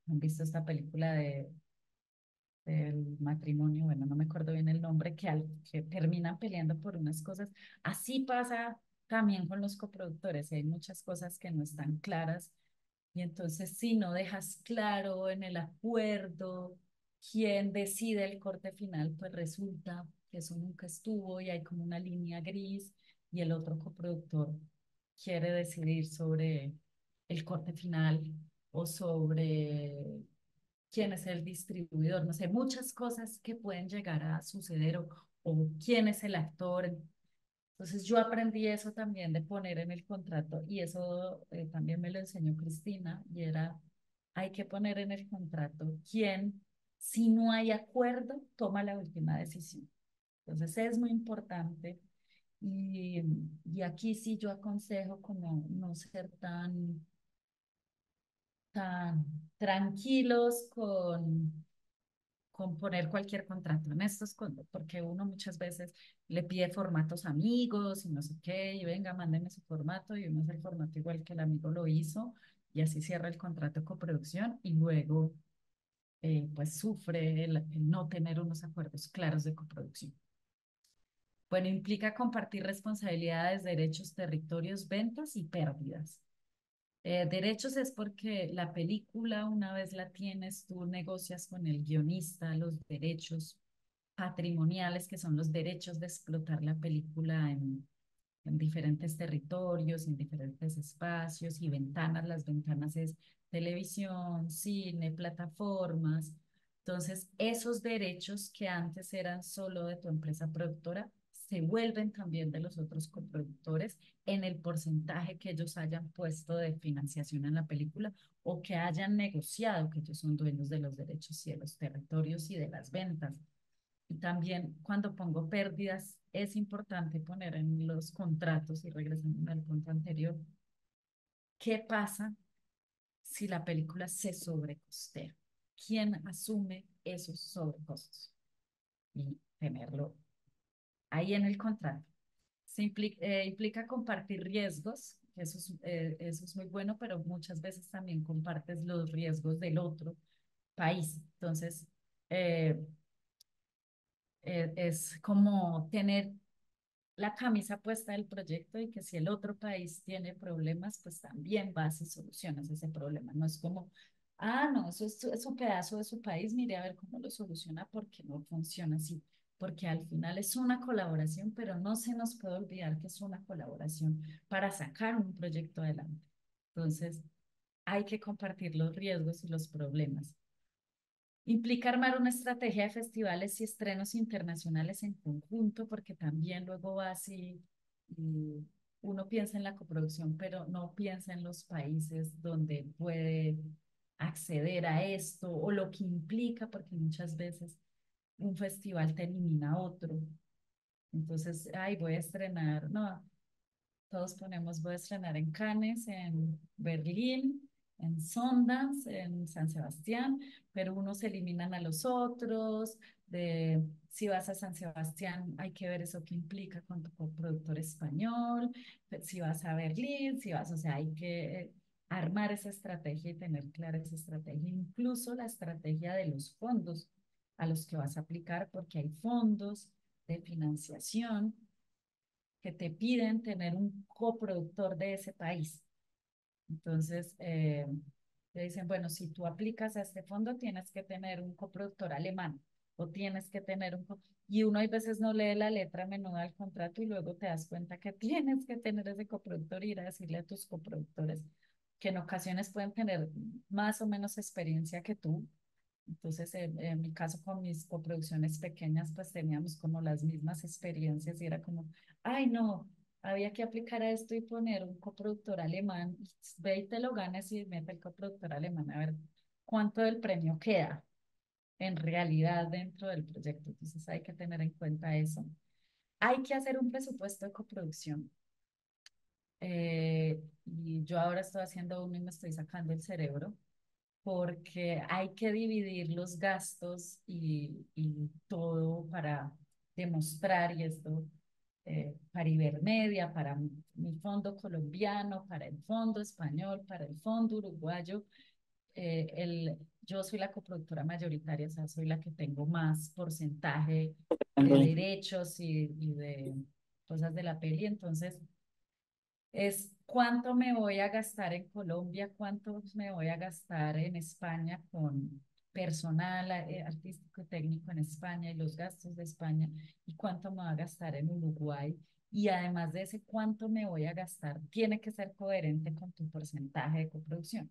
han visto esta película del matrimonio, bueno, no me acuerdo bien el nombre, que terminan peleando por unas cosas. Así pasa también con los coproductores, y hay muchas cosas que no están claras y entonces si no dejas claro en el acuerdo quién decide el corte final, pues resulta que eso nunca estuvo y hay como una línea gris y el otro coproductor quiere decidir sobre el corte final o sobre quién es el distribuidor, no sé, muchas cosas que pueden llegar a suceder o quién es el actor. Entonces yo aprendí eso también de poner en el contrato y eso también me lo enseñó Cristina y era, hay que poner en el contrato quién, si no hay acuerdo, toma la última decisión. Entonces es muy importante y, y aquí sí yo aconsejo como no ser tan tranquilos con poner cualquier contrato en estos, porque uno muchas veces le pide formatos amigos y no sé qué, y venga, mándeme su formato, y uno hace el formato igual que el amigo lo hizo, y así cierra el contrato de coproducción, y luego pues sufre el no tener unos acuerdos claros de coproducción. Bueno, implica compartir responsabilidades, derechos, territorios, ventas y pérdidas. Derechos es porque la película, una vez la tienes, tú negocias con el guionista los derechos patrimoniales, que son los derechos de explotar la película en diferentes territorios, en diferentes espacios y ventanas. Las ventanas es televisión, cine, plataformas. Entonces, esos derechos que antes eran solo de tu empresa productora, se vuelven también de los otros coproductores en el porcentaje que ellos hayan puesto de financiación en la película o que hayan negociado, que ellos son dueños de los derechos y de los territorios y de las ventas. Y también cuando pongo pérdidas, es importante poner en los contratos, y regresando al punto anterior, ¿qué pasa si la película se sobrecostea? ¿Quién asume esos sobrecostos? Y tenerlo ahí en el contrato. Implica compartir riesgos, eso es muy bueno, pero muchas veces también compartes los riesgos del otro país. Entonces, eh, es como tener la camisa puesta del proyecto y que si el otro país tiene problemas, pues también vas y solucionas ese problema. No es como, no, eso es un pedazo de su país, mire a ver cómo lo soluciona porque no funciona así. Porque al final es una colaboración, pero no se nos puede olvidar que es una colaboración para sacar un proyecto adelante. Entonces, hay que compartir los riesgos y los problemas. Implica armar una estrategia de festivales y estrenos internacionales en conjunto, porque también luego va así, y uno piensa en la coproducción, pero no piensa en los países donde puede acceder a esto o lo que implica, porque muchas veces un festival te elimina a otro. Entonces, ay, voy a estrenar, no, todos ponemos, voy a estrenar en Cannes, en Berlín, en Sundance, en San Sebastián, pero unos eliminan a los otros. De si vas a San Sebastián, hay que ver eso que implica con tu coproductor español. Si vas a Berlín, si vas, o sea, armar esa estrategia y tener clara esa estrategia, incluso la estrategia de los fondos a los que vas a aplicar, porque hay fondos de financiación que te piden tener un coproductor de ese país. Entonces, te dicen, bueno, si tú aplicas a este fondo, tienes que tener un coproductor alemán o tienes que tener un... Y uno a veces no lee la letra menuda del contrato y luego te das cuenta que tienes que tener ese coproductor y ir a decirle a tus coproductores que en ocasiones pueden tener más o menos experiencia que tú. Entonces, en mi caso, con mis coproducciones pequeñas, pues teníamos como las mismas experiencias y era como, ay, no, había que aplicar a esto y poner un coproductor alemán, ve y te lo ganas y mete el coproductor alemán, a ver cuánto del premio queda en realidad dentro del proyecto. Entonces, hay que tener en cuenta eso. Hay que hacer un presupuesto de coproducción. Y yo ahora estoy haciendo uno y me estoy sacando el cerebro porque hay que dividir los gastos y todo para demostrar, y esto para Ibermedia, para mi fondo colombiano, para el fondo español, para el fondo uruguayo. Yo soy la coproductora mayoritaria, o sea, soy la que tengo más porcentaje de derechos y de cosas de la peli, entonces es cuánto me voy a gastar en Colombia, cuánto me voy a gastar en España con personal artístico y técnico en España y los gastos de España y cuánto me voy a gastar en Uruguay. Y además de ese, cuánto me voy a gastar, tiene que ser coherente con tu porcentaje de coproducción.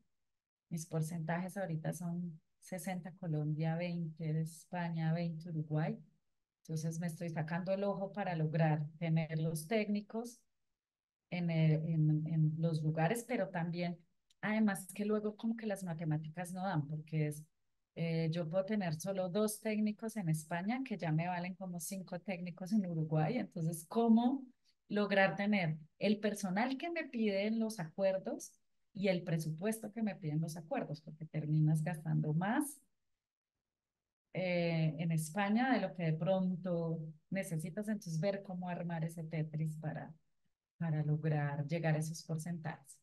Mis porcentajes ahorita son 60 Colombia, 20 de España, 20 Uruguay. Entonces me estoy sacando el ojo para lograr tener los técnicos en los lugares, pero también, además que luego como que las matemáticas no dan, porque yo puedo tener solo 2 técnicos en España que ya me valen como 5 técnicos en Uruguay, entonces, ¿cómo lograr tener el personal que me piden los acuerdos y el presupuesto que me piden los acuerdos? Porque terminas gastando más en España de lo que de pronto necesitas, entonces ver cómo armar ese Tetris para lograr llegar a esos porcentajes.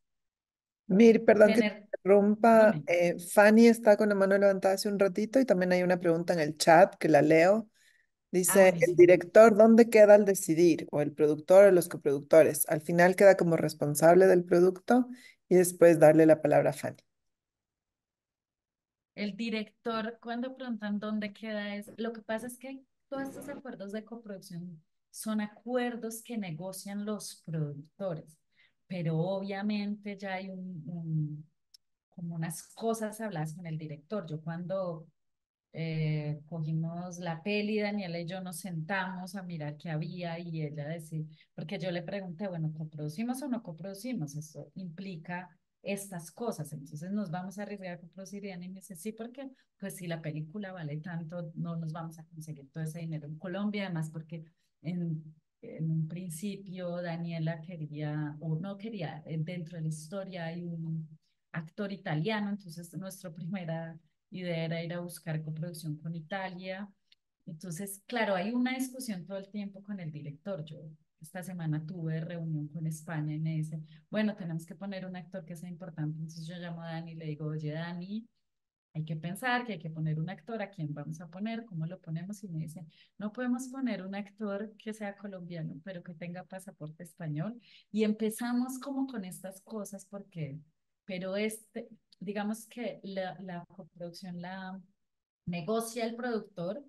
Mir, perdón que te Tener, interrumpa. dime. Fanny está con la mano levantada hace un ratito y también hay una pregunta en el chat que la leo. Dice, el Listo. director, ¿dónde queda al decidir? O el productor o los coproductores. Al final queda como responsable del producto y después darle la palabra a Fanny. El director, cuando preguntan dónde queda, lo que pasa es que todos estos acuerdos de coproducción son acuerdos que negocian los productores, pero obviamente ya hay como unas cosas habladas con el director. Yo cuando cogimos la peli, Daniela y yo nos sentamos a mirar qué había y ella decía, porque yo le pregunté, bueno, ¿coproducimos o no coproducimos? Eso implica estas cosas, entonces nos vamos a arriesgar a coproducir y Dani me dice, sí, porque pues si la película vale tanto, no nos vamos a conseguir todo ese dinero en Colombia, además porque en un principio Daniela quería, o no quería, dentro de la historia hay un actor italiano, entonces nuestra primera idea era ir a buscar coproducción con Italia. Entonces, claro, hay una discusión todo el tiempo con el director. Yo esta semana tuve reunión con España y me dice, bueno, tenemos que poner un actor que sea importante. Entonces yo llamo a Dani y le digo, oye, Dani, hay que pensar que hay que poner un actor, ¿a quién vamos a poner? ¿Cómo lo ponemos? Y me dice, no podemos poner un actor que sea colombiano, pero que tenga pasaporte español. Y empezamos como con estas cosas porque, pero digamos que la coproducción la negocia el productor,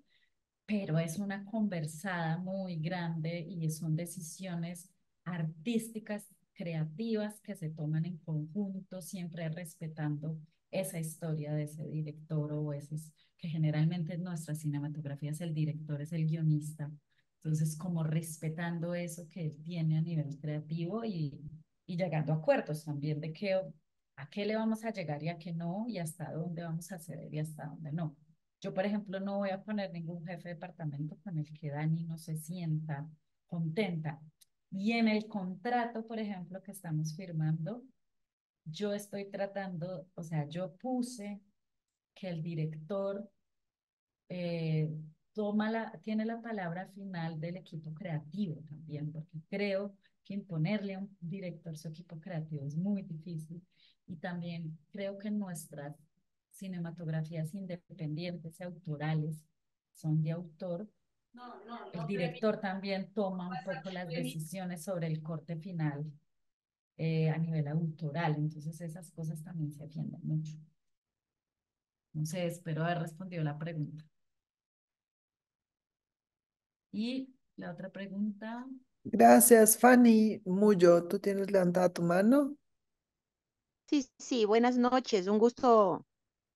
pero es una conversada muy grande y son decisiones artísticas, creativas que se toman en conjunto, siempre respetando esa historia de ese director o ese, que generalmente en nuestra cinematografía es el director, es el guionista. Entonces, como respetando eso que él tiene a nivel creativo y llegando a acuerdos también de que a qué le vamos a llegar y a qué no, y hasta dónde vamos a ceder y hasta dónde no. Yo, por ejemplo, no voy a poner ningún jefe de departamento con el que Dani no se sienta contenta. Y en el contrato, por ejemplo, que estamos firmando, yo estoy tratando, o sea, yo puse que el director eh, tiene la palabra final del equipo creativo también, porque creo que imponerle a un director su equipo creativo es muy difícil. Y también creo que nuestras cinematografías independientes y autorales son de autor. El director también toma un poco las decisiones sobre el corte final a nivel autoral, entonces esas cosas también se atienden mucho. No sé, espero haber respondido la pregunta. Y la otra pregunta, Gracias, Fanny Muyo. ¿Tú tienes levantada tu mano? Sí, sí, buenas noches. Un gusto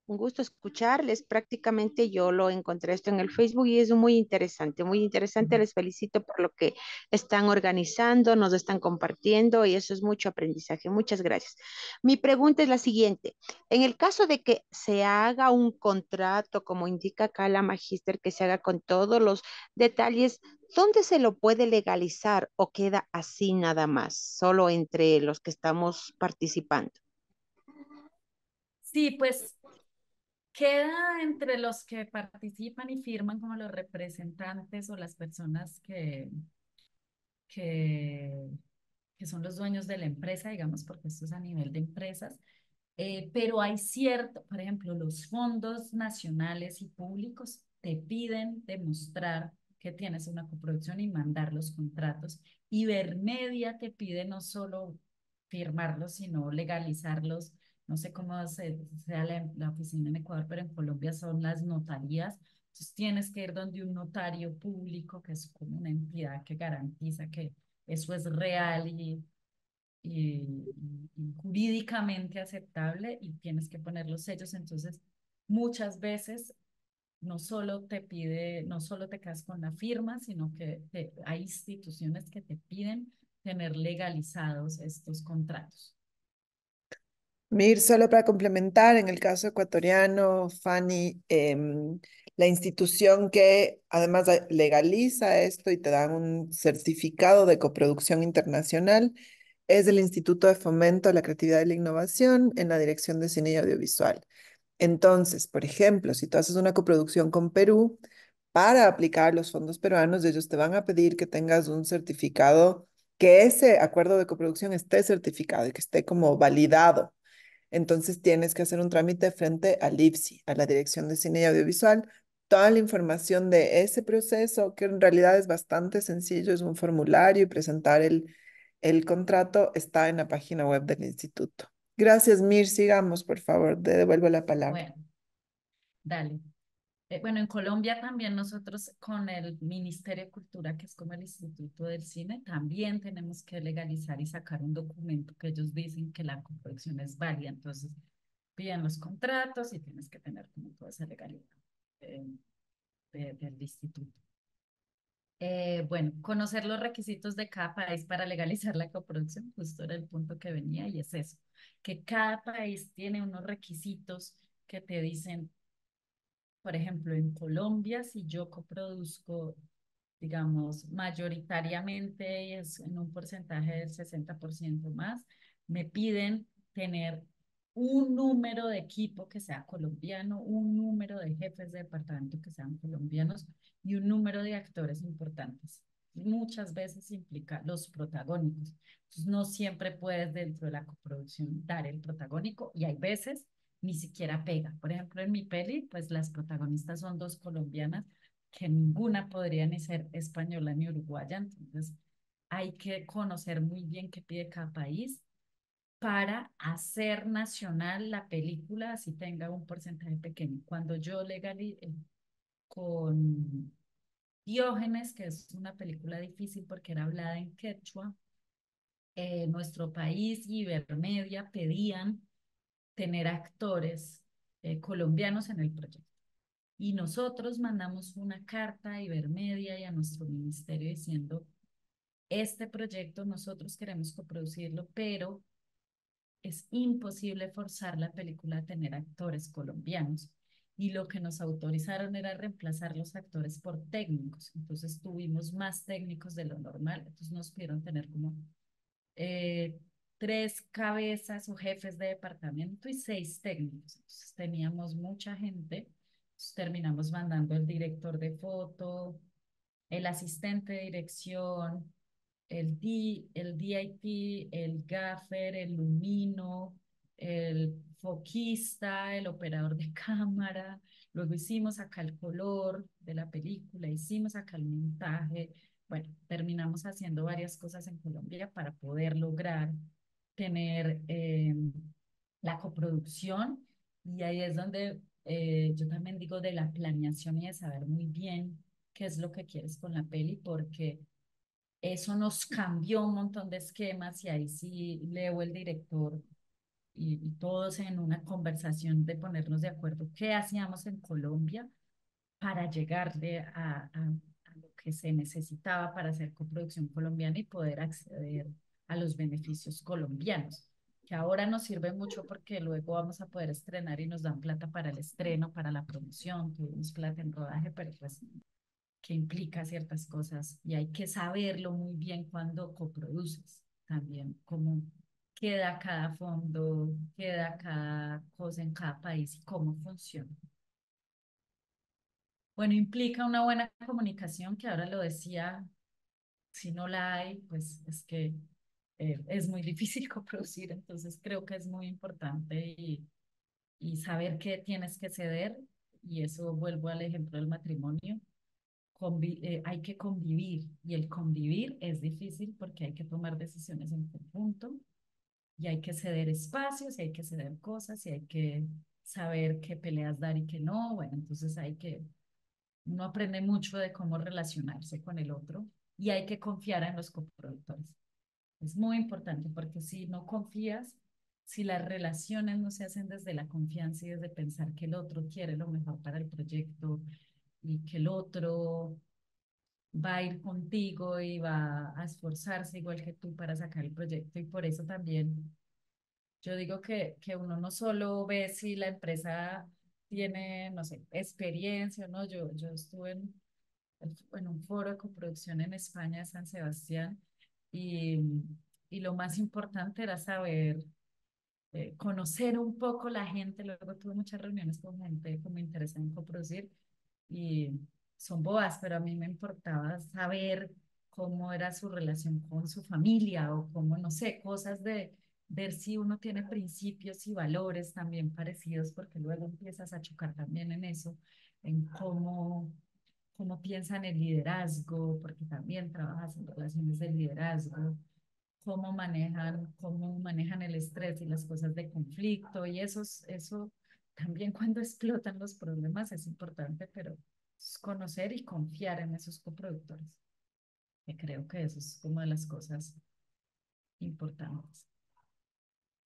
escucharles. Prácticamente yo lo encontré esto en el Facebook y es muy interesante, muy interesante. Les felicito por lo que están organizando, nos están compartiendo y eso es mucho aprendizaje. Muchas gracias. Mi pregunta es la siguiente. En el caso de que se haga un contrato, como indica acá la magíster, que se haga con todos los detalles, ¿dónde se lo puede legalizar o queda así nada más, solo entre los que estamos participando? sí, pues queda entre los que participan y firman como los representantes o las personas que, que son los dueños de la empresa, digamos, porque esto es a nivel de empresas. Pero hay cierto, por ejemplo, los fondos nacionales y públicos te piden demostrar que tienes una coproducción y mandar los contratos. Ibermedia te pide no solo firmarlos, sino legalizarlos. No sé cómo sea la oficina en Ecuador, pero en Colombia son las notarías. Entonces tienes que ir donde un notario público, que es como una entidad que garantiza que eso es real y jurídicamente aceptable y tienes que poner los sellos. Entonces, muchas veces no solo te pide, no solo te quedas con la firma, sino que hay instituciones que te piden tener legalizados estos contratos. Mir, solo para complementar, en el caso ecuatoriano, Fanny, la institución que además legaliza esto y te dan un certificado de coproducción internacional es el Instituto de Fomento de la Creatividad y la Innovación en la Dirección de Cine y Audiovisual. Entonces, por ejemplo, si tú haces una coproducción con Perú, para aplicar los fondos peruanos, ellos te van a pedir que tengas un certificado, que ese acuerdo de coproducción esté certificado y que esté como validado. Entonces tienes que hacer un trámite frente al IFSI, a la Dirección de Cine y Audiovisual. Toda la información de ese proceso, que en realidad es bastante sencillo, es un formulario y presentar el contrato, está en la página web del instituto. Gracias, Mir. Sigamos, por favor. Te devuelvo la palabra. Bueno, dale. Bueno, en Colombia también nosotros con el Ministerio de Cultura, que es como el Instituto del Cine, también tenemos que legalizar y sacar un documento que ellos dicen que la coproducción es válida. Entonces, piden los contratos y tienes que tener como toda esa legalidad eh, del instituto. Bueno, conocer los requisitos de cada país para legalizar la coproducción, justo era el punto que venía y es eso, que cada país tiene unos requisitos que te dicen, por ejemplo, en Colombia, si yo coproduzco, digamos, mayoritariamente y es en un porcentaje del 60% más, me piden tener un número de equipo que sea colombiano, un número de jefes de departamento que sean colombianos y un número de actores importantes. Muchas veces implica los protagónicos. Entonces, no siempre puedes dentro de la coproducción dar el protagónico y hay veces ni siquiera pega. Por ejemplo, en mi peli, pues las protagonistas son dos colombianas que ninguna podría ni ser española ni uruguaya, entonces hay que conocer muy bien qué pide cada país para hacer nacional la película, así tenga un porcentaje pequeño. Cuando yo legalicé con Diógenes, que es una película difícil porque era hablada en quechua, nuestro país y Ibermedia pedían tener actores colombianos en el proyecto. Y nosotros mandamos una carta a Ibermedia y a nuestro ministerio diciendo, este proyecto nosotros queremos coproducirlo, pero es imposible forzar la película a tener actores colombianos. Y lo que nos autorizaron era reemplazar los actores por técnicos. Entonces tuvimos más técnicos de lo normal. Entonces nos pidieron tener como eh, 3 cabezas o jefes de departamento y 6 técnicos. Entonces teníamos mucha gente. Entonces, terminamos mandando el director de foto, el asistente de dirección, el DIT, el gaffer, el lumino, el foquista, el operador de cámara, luego hicimos acá el color de la película, hicimos acá el montaje. Bueno, terminamos haciendo varias cosas en Colombia para poder lograr tener la coproducción, y ahí es donde yo también digo de la planeación y de saber muy bien qué es lo que quieres con la peli, porque eso nos cambió un montón de esquemas, y ahí sí Leo, el director, y todos en una conversación de ponernos de acuerdo qué hacíamos en Colombia para llegarle a lo que se necesitaba para hacer coproducción colombiana y poder acceder a los beneficios colombianos, que ahora nos sirve mucho porque luego vamos a poder estrenar y nos dan plata para el estreno, para la promoción, tuvimos plata en rodaje, pero pues que implica ciertas cosas y hay que saberlo muy bien cuando coproduces también, cómo queda cada fondo, queda cada cosa en cada país y cómo funciona. Bueno, implica una buena comunicación, que ahora lo decía, si no la hay, pues es que es muy difícil coproducir, entonces creo que es muy importante, y saber qué tienes que ceder, y eso vuelvo al ejemplo del matrimonio. Hay que convivir, y el convivir es difícil porque hay que tomar decisiones en conjunto y hay que ceder espacios y hay que ceder cosas y hay que saber qué peleas dar y qué no. Bueno, entonces uno aprende mucho de cómo relacionarse con el otro, y hay que confiar en los coproductores. Es muy importante porque si no confías, si las relaciones no se hacen desde la confianza y desde pensar que el otro quiere lo mejor para el proyecto y que el otro va a ir contigo y va a esforzarse igual que tú para sacar el proyecto. Y por eso también yo digo que uno no solo ve si la empresa tiene, no sé, experiencia, ¿no? Yo estuve en un foro de coproducción en España, de San Sebastián, y, y lo más importante era saber conocer un poco la gente. Luego tuve muchas reuniones con gente que me interesa en coproducir, y son boas, pero a mí me importaba saber cómo era su relación con su familia, o cómo, no sé, cosas de ver si uno tiene principios y valores también parecidos, porque luego empiezas a chocar también en eso, en cómo piensan el liderazgo, porque también trabajas en relaciones de liderazgo, cómo manejan el estrés y las cosas de conflicto, y eso también cuando explotan los problemas es importante, pero es conocer y confiar en esos coproductores, que creo que eso es como de las cosas importantes.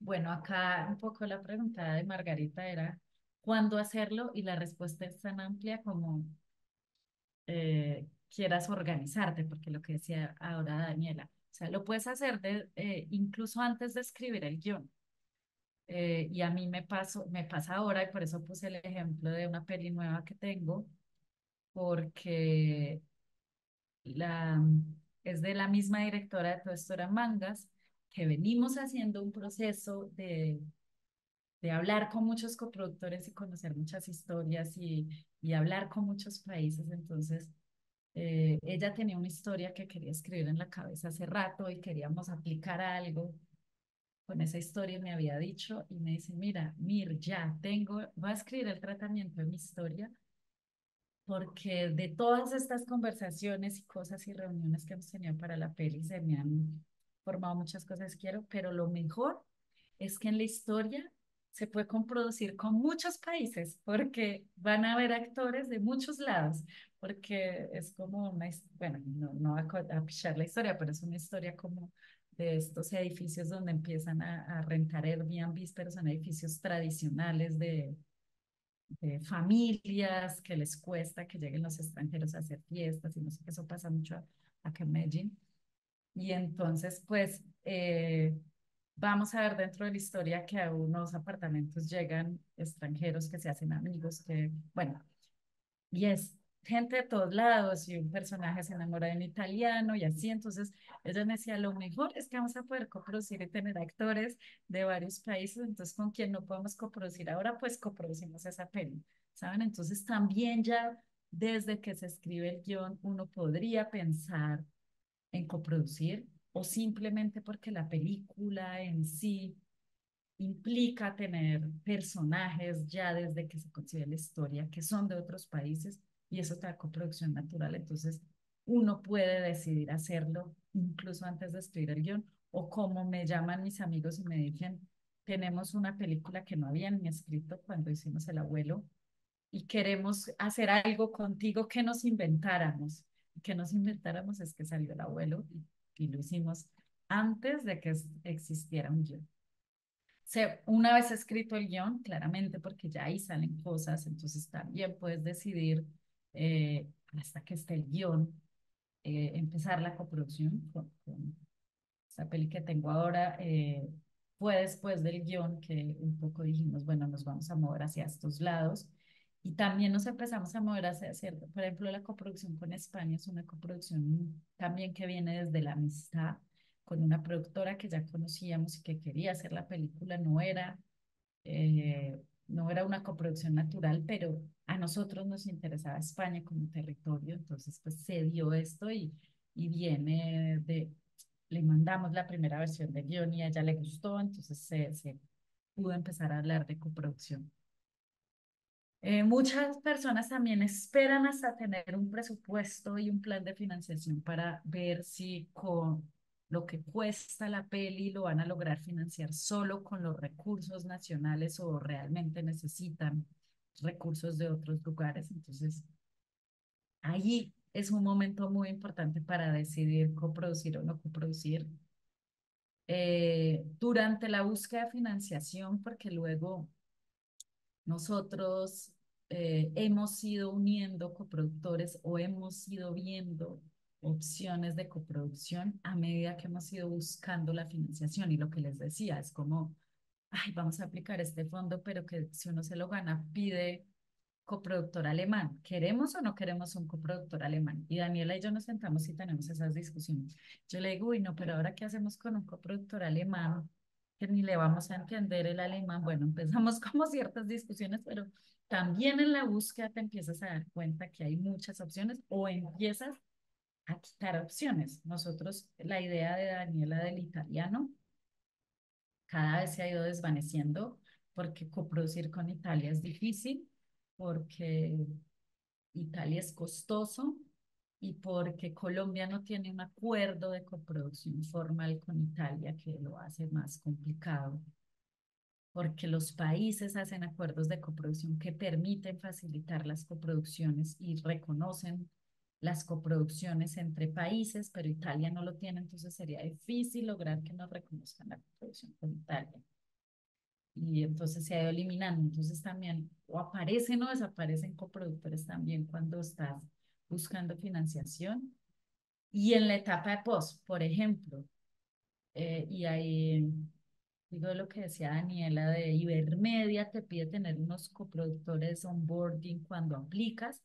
Bueno, acá un poco la pregunta de Margarita era ¿cuándo hacerlo? Y la respuesta es tan amplia como quieras organizarte, porque lo que decía ahora Daniela, o sea, lo puedes hacer incluso antes de escribir el guión. Y a mí me pasa ahora, y por eso puse el ejemplo de una peli nueva que tengo, porque la, es de la misma directora de Todo esto eran mangas, que venimos haciendo un proceso de hablar con muchos coproductores y conocer muchas historias, y hablar con muchos países. Entonces, ella tenía una historia que quería escribir en la cabeza hace rato y queríamos aplicar algo con esa historia, me había dicho, y me dice, mira, Mir, voy a escribir el tratamiento de mi historia, porque de todas estas conversaciones y cosas y reuniones que hemos tenido para la peli se me han formado muchas cosas que quiero, pero lo mejor es que en la historia se puede comproducir con muchos países, porque van a haber actores de muchos lados, porque es como bueno, no a pichar la historia, pero es una historia como de estos edificios donde empiezan a rentar Airbnb, pero son edificios tradicionales de familias que les cuesta que lleguen los extranjeros a hacer fiestas, y no sé qué, eso pasa mucho acá en Medellín. Y entonces, pues, vamos a ver dentro de la historia que a unos apartamentos llegan extranjeros que se hacen amigos, bueno, y es gente de todos lados, y un personaje se enamora de un italiano y así. Entonces ella me decía, lo mejor es que vamos a poder coproducir y tener actores de varios países, entonces con quien no podemos coproducir ahora, pues coproducimos esa peli, ¿saben? Entonces también ya desde que se escribe el guión uno podría pensar en coproducir, o simplemente porque la película en sí implica tener personajes ya desde que se concibe la historia que son de otros países y eso te da coproducción natural. Entonces, uno puede decidir hacerlo incluso antes de escribir el guión o como me llaman mis amigos y me dicen, tenemos una película que no habían ni escrito cuando hicimos El Abuelo y queremos hacer algo contigo que nos inventáramos. Que nos inventáramos es que salió El Abuelo y lo hicimos antes de que existiera un guión. Una vez escrito el guión, claramente, porque ya ahí salen cosas, entonces también puedes decidir hasta que esté el guión, empezar la coproducción con esta peli que tengo ahora. Fue después del guión que un poco dijimos, bueno, nos vamos a mover hacia estos lados. Y también nos empezamos a mover hacia cierto, por ejemplo, la coproducción con España es una coproducción también que viene desde la amistad con una productora que ya conocíamos y que quería hacer la película. No era una coproducción natural, pero a nosotros nos interesaba España como territorio, entonces pues se dio esto y viene de, le mandamos la primera versión de guión y a ella le gustó, entonces se pudo empezar a hablar de coproducción. Muchas personas también esperan hasta tener un presupuesto y un plan de financiación para ver si con lo que cuesta la peli lo van a lograr financiar solo con los recursos nacionales o realmente necesitan recursos de otros lugares. Entonces, ahí es un momento muy importante para decidir coproducir o no coproducir. Durante la búsqueda de financiación, porque luego nosotros hemos ido uniendo coproductores o hemos ido viendo opciones de coproducción a medida que hemos ido buscando la financiación. Y lo que les decía es como, ay, vamos a aplicar este fondo, pero que si uno se lo gana, pide coproductor alemán. ¿Queremos o no queremos un coproductor alemán? Y Daniela y yo nos sentamos y tenemos esas discusiones. Yo le digo, uy, no, pero ahora ¿qué hacemos con un coproductor alemán? Que ni le vamos a entender el alemán. Bueno, empezamos como ciertas discusiones, pero también en la búsqueda te empiezas a dar cuenta que hay muchas opciones o empiezas a quitar opciones. Nosotros, la idea de Daniela del italiano cada vez se ha ido desvaneciendo porque coproducir con Italia es difícil, porque Italia es costoso y porque Colombia no tiene un acuerdo de coproducción formal con Italia que lo hace más complicado, porque los países hacen acuerdos de coproducción que permiten facilitar las coproducciones y reconocen las coproducciones entre países, pero Italia no lo tiene, entonces sería difícil lograr que nos reconozcan la coproducción con Italia. Y entonces se ha ido eliminando. Entonces también o aparecen o desaparecen coproductores también cuando estás buscando financiación. Y en la etapa de post, por ejemplo, y ahí digo lo que decía Daniela de Ibermedia, te pide tener unos coproductores onboarding cuando aplicas,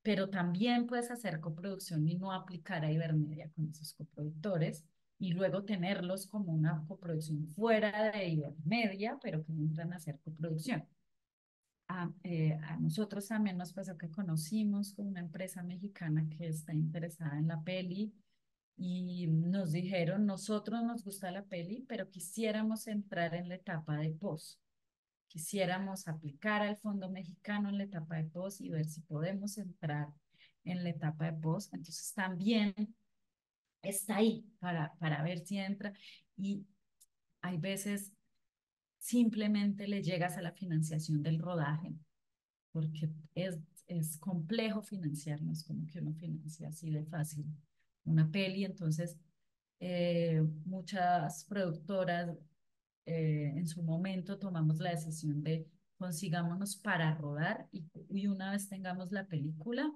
pero también puedes hacer coproducción y no aplicar a Ibermedia con esos coproductores y luego tenerlos como una coproducción fuera de Ibermedia, pero que no entran a hacer coproducción. A nosotros también nos pasó que conocimos con una empresa mexicana que está interesada en la peli y nos dijeron, nosotros nos gusta la peli, pero quisiéramos entrar en la etapa de post. Quisiéramos aplicar al fondo mexicano en la etapa de post y ver si podemos entrar en la etapa de post. Entonces también está ahí para ver si entra y hay veces simplemente le llegas a la financiación del rodaje porque es complejo financiar, no es como que uno financia así de fácil una peli, entonces muchas productoras en su momento tomamos la decisión de consigámonos para rodar y una vez tengamos la película,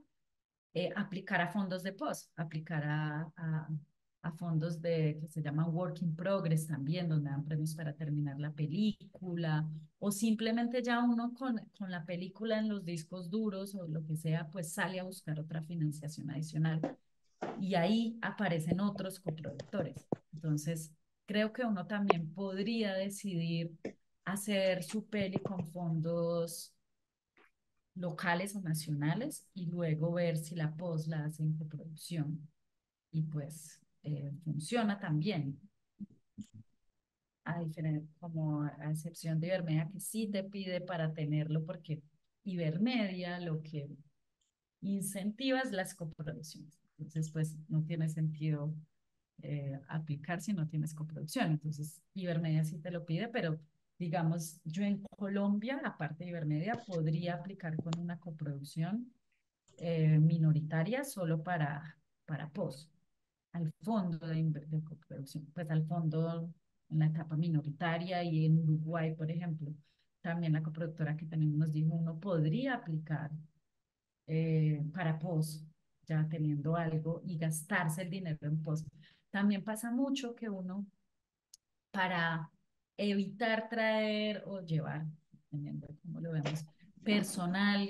aplicar a fondos de post, aplicar a fondos que se llaman Work in Progress también, donde dan premios para terminar la película, o simplemente ya uno con la película en los discos duros o lo que sea, pues sale a buscar otra financiación adicional. Y ahí aparecen otros coproductores. Entonces, creo que uno también podría decidir hacer su peli con fondos locales o nacionales y luego ver si la post la hace en coproducción y pues funciona también. como a excepción de Ibermedia, que sí te pide para tenerlo, porque Ibermedia lo que incentiva es las coproducciones. Entonces, pues no tiene sentido aplicar si no tienes coproducción. Entonces, Ibermedia sí te lo pide, pero digamos, yo en Colombia, aparte de Ibermedia, podría aplicar con una coproducción minoritaria solo para POS, al fondo de coproducción, pues al fondo en la etapa minoritaria. Y en Uruguay, por ejemplo, también la coproductora que tenemos nos dijo, uno podría aplicar para POS, ya teniendo algo, y gastarse el dinero en POS. También pasa mucho que uno, para evitar traer o llevar, dependiendo de cómo lo vemos, personal,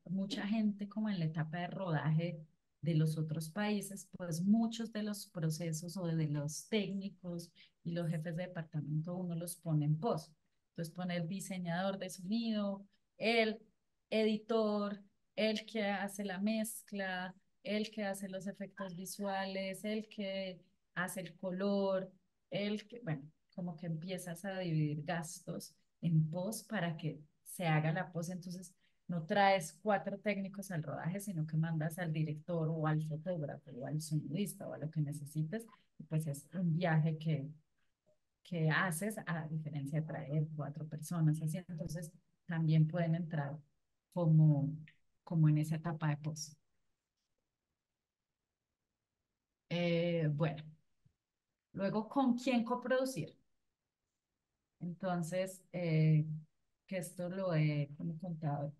mucha gente como en la etapa de rodaje de los otros países, pues muchos de los procesos o de los técnicos y los jefes de departamento uno los pone en post. Entonces pone el diseñador de sonido, el editor, el que hace la mezcla, el que hace los efectos visuales, el que hace el color, bueno, como que empiezas a dividir gastos en post para que se haga la post. Entonces, no traes 4 técnicos al rodaje, sino que mandas al director o al fotógrafo o al sonidista o a lo que necesites. Y pues es un viaje que haces a diferencia de traer 4 personas. Así, entonces, también pueden entrar como en esa etapa de post. Bueno, luego, ¿con quién coproducir? Entonces, que esto lo he como contado,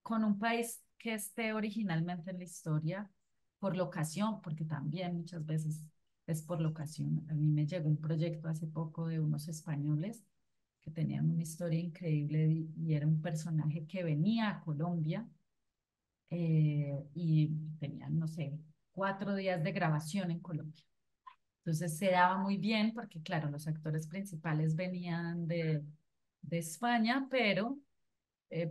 con un país que esté originalmente en la historia, por locación, porque también muchas veces es por locación. A mí me llegó un proyecto hace poco de unos españoles que tenían una historia increíble y era un personaje que venía a Colombia y tenían, no sé, 4 días de grabación en Colombia. Entonces se daba muy bien porque, claro, los actores principales venían de España, pero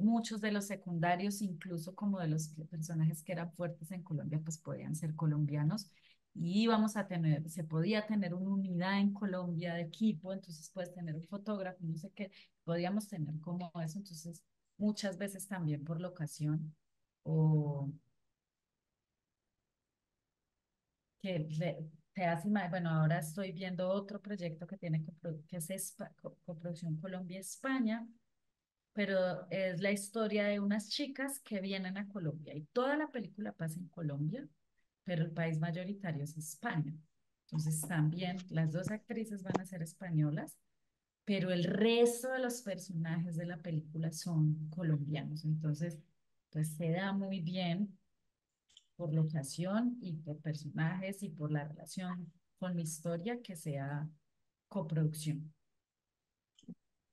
muchos de los secundarios, incluso como de los personajes que eran fuertes en Colombia, pues podían ser colombianos. Y íbamos a tener, se podía tener una unidad en Colombia de equipo, entonces puedes tener un fotógrafo, no sé qué, podíamos tener como eso. Entonces, muchas veces también por locación o que te hace, bueno, ahora estoy viendo otro proyecto que tiene que es coproducción Colombia-España, pero es la historia de unas chicas que vienen a Colombia y toda la película pasa en Colombia, pero el país mayoritario es España. Entonces también las 2 actrices van a ser españolas, pero el resto de los personajes de la película son colombianos. Entonces, pues se da muy bien por locación y por personajes y por la relación con la historia que sea coproducción.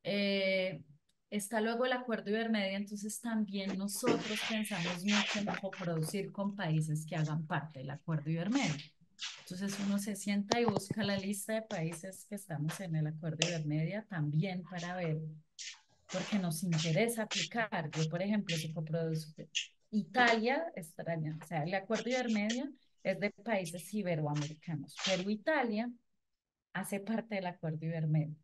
Eh, Está luego el acuerdo Ibermedia, entonces también nosotros pensamos mucho en coproducir con países que hagan parte del acuerdo Ibermedia. Entonces uno se sienta y busca la lista de países que estamos en el acuerdo Ibermedia también para ver, porque nos interesa aplicar. Yo, por ejemplo, si coproduzco Italia, extraña, o sea, el acuerdo Ibermedia es de países iberoamericanos, pero Italia hace parte del acuerdo Ibermedia.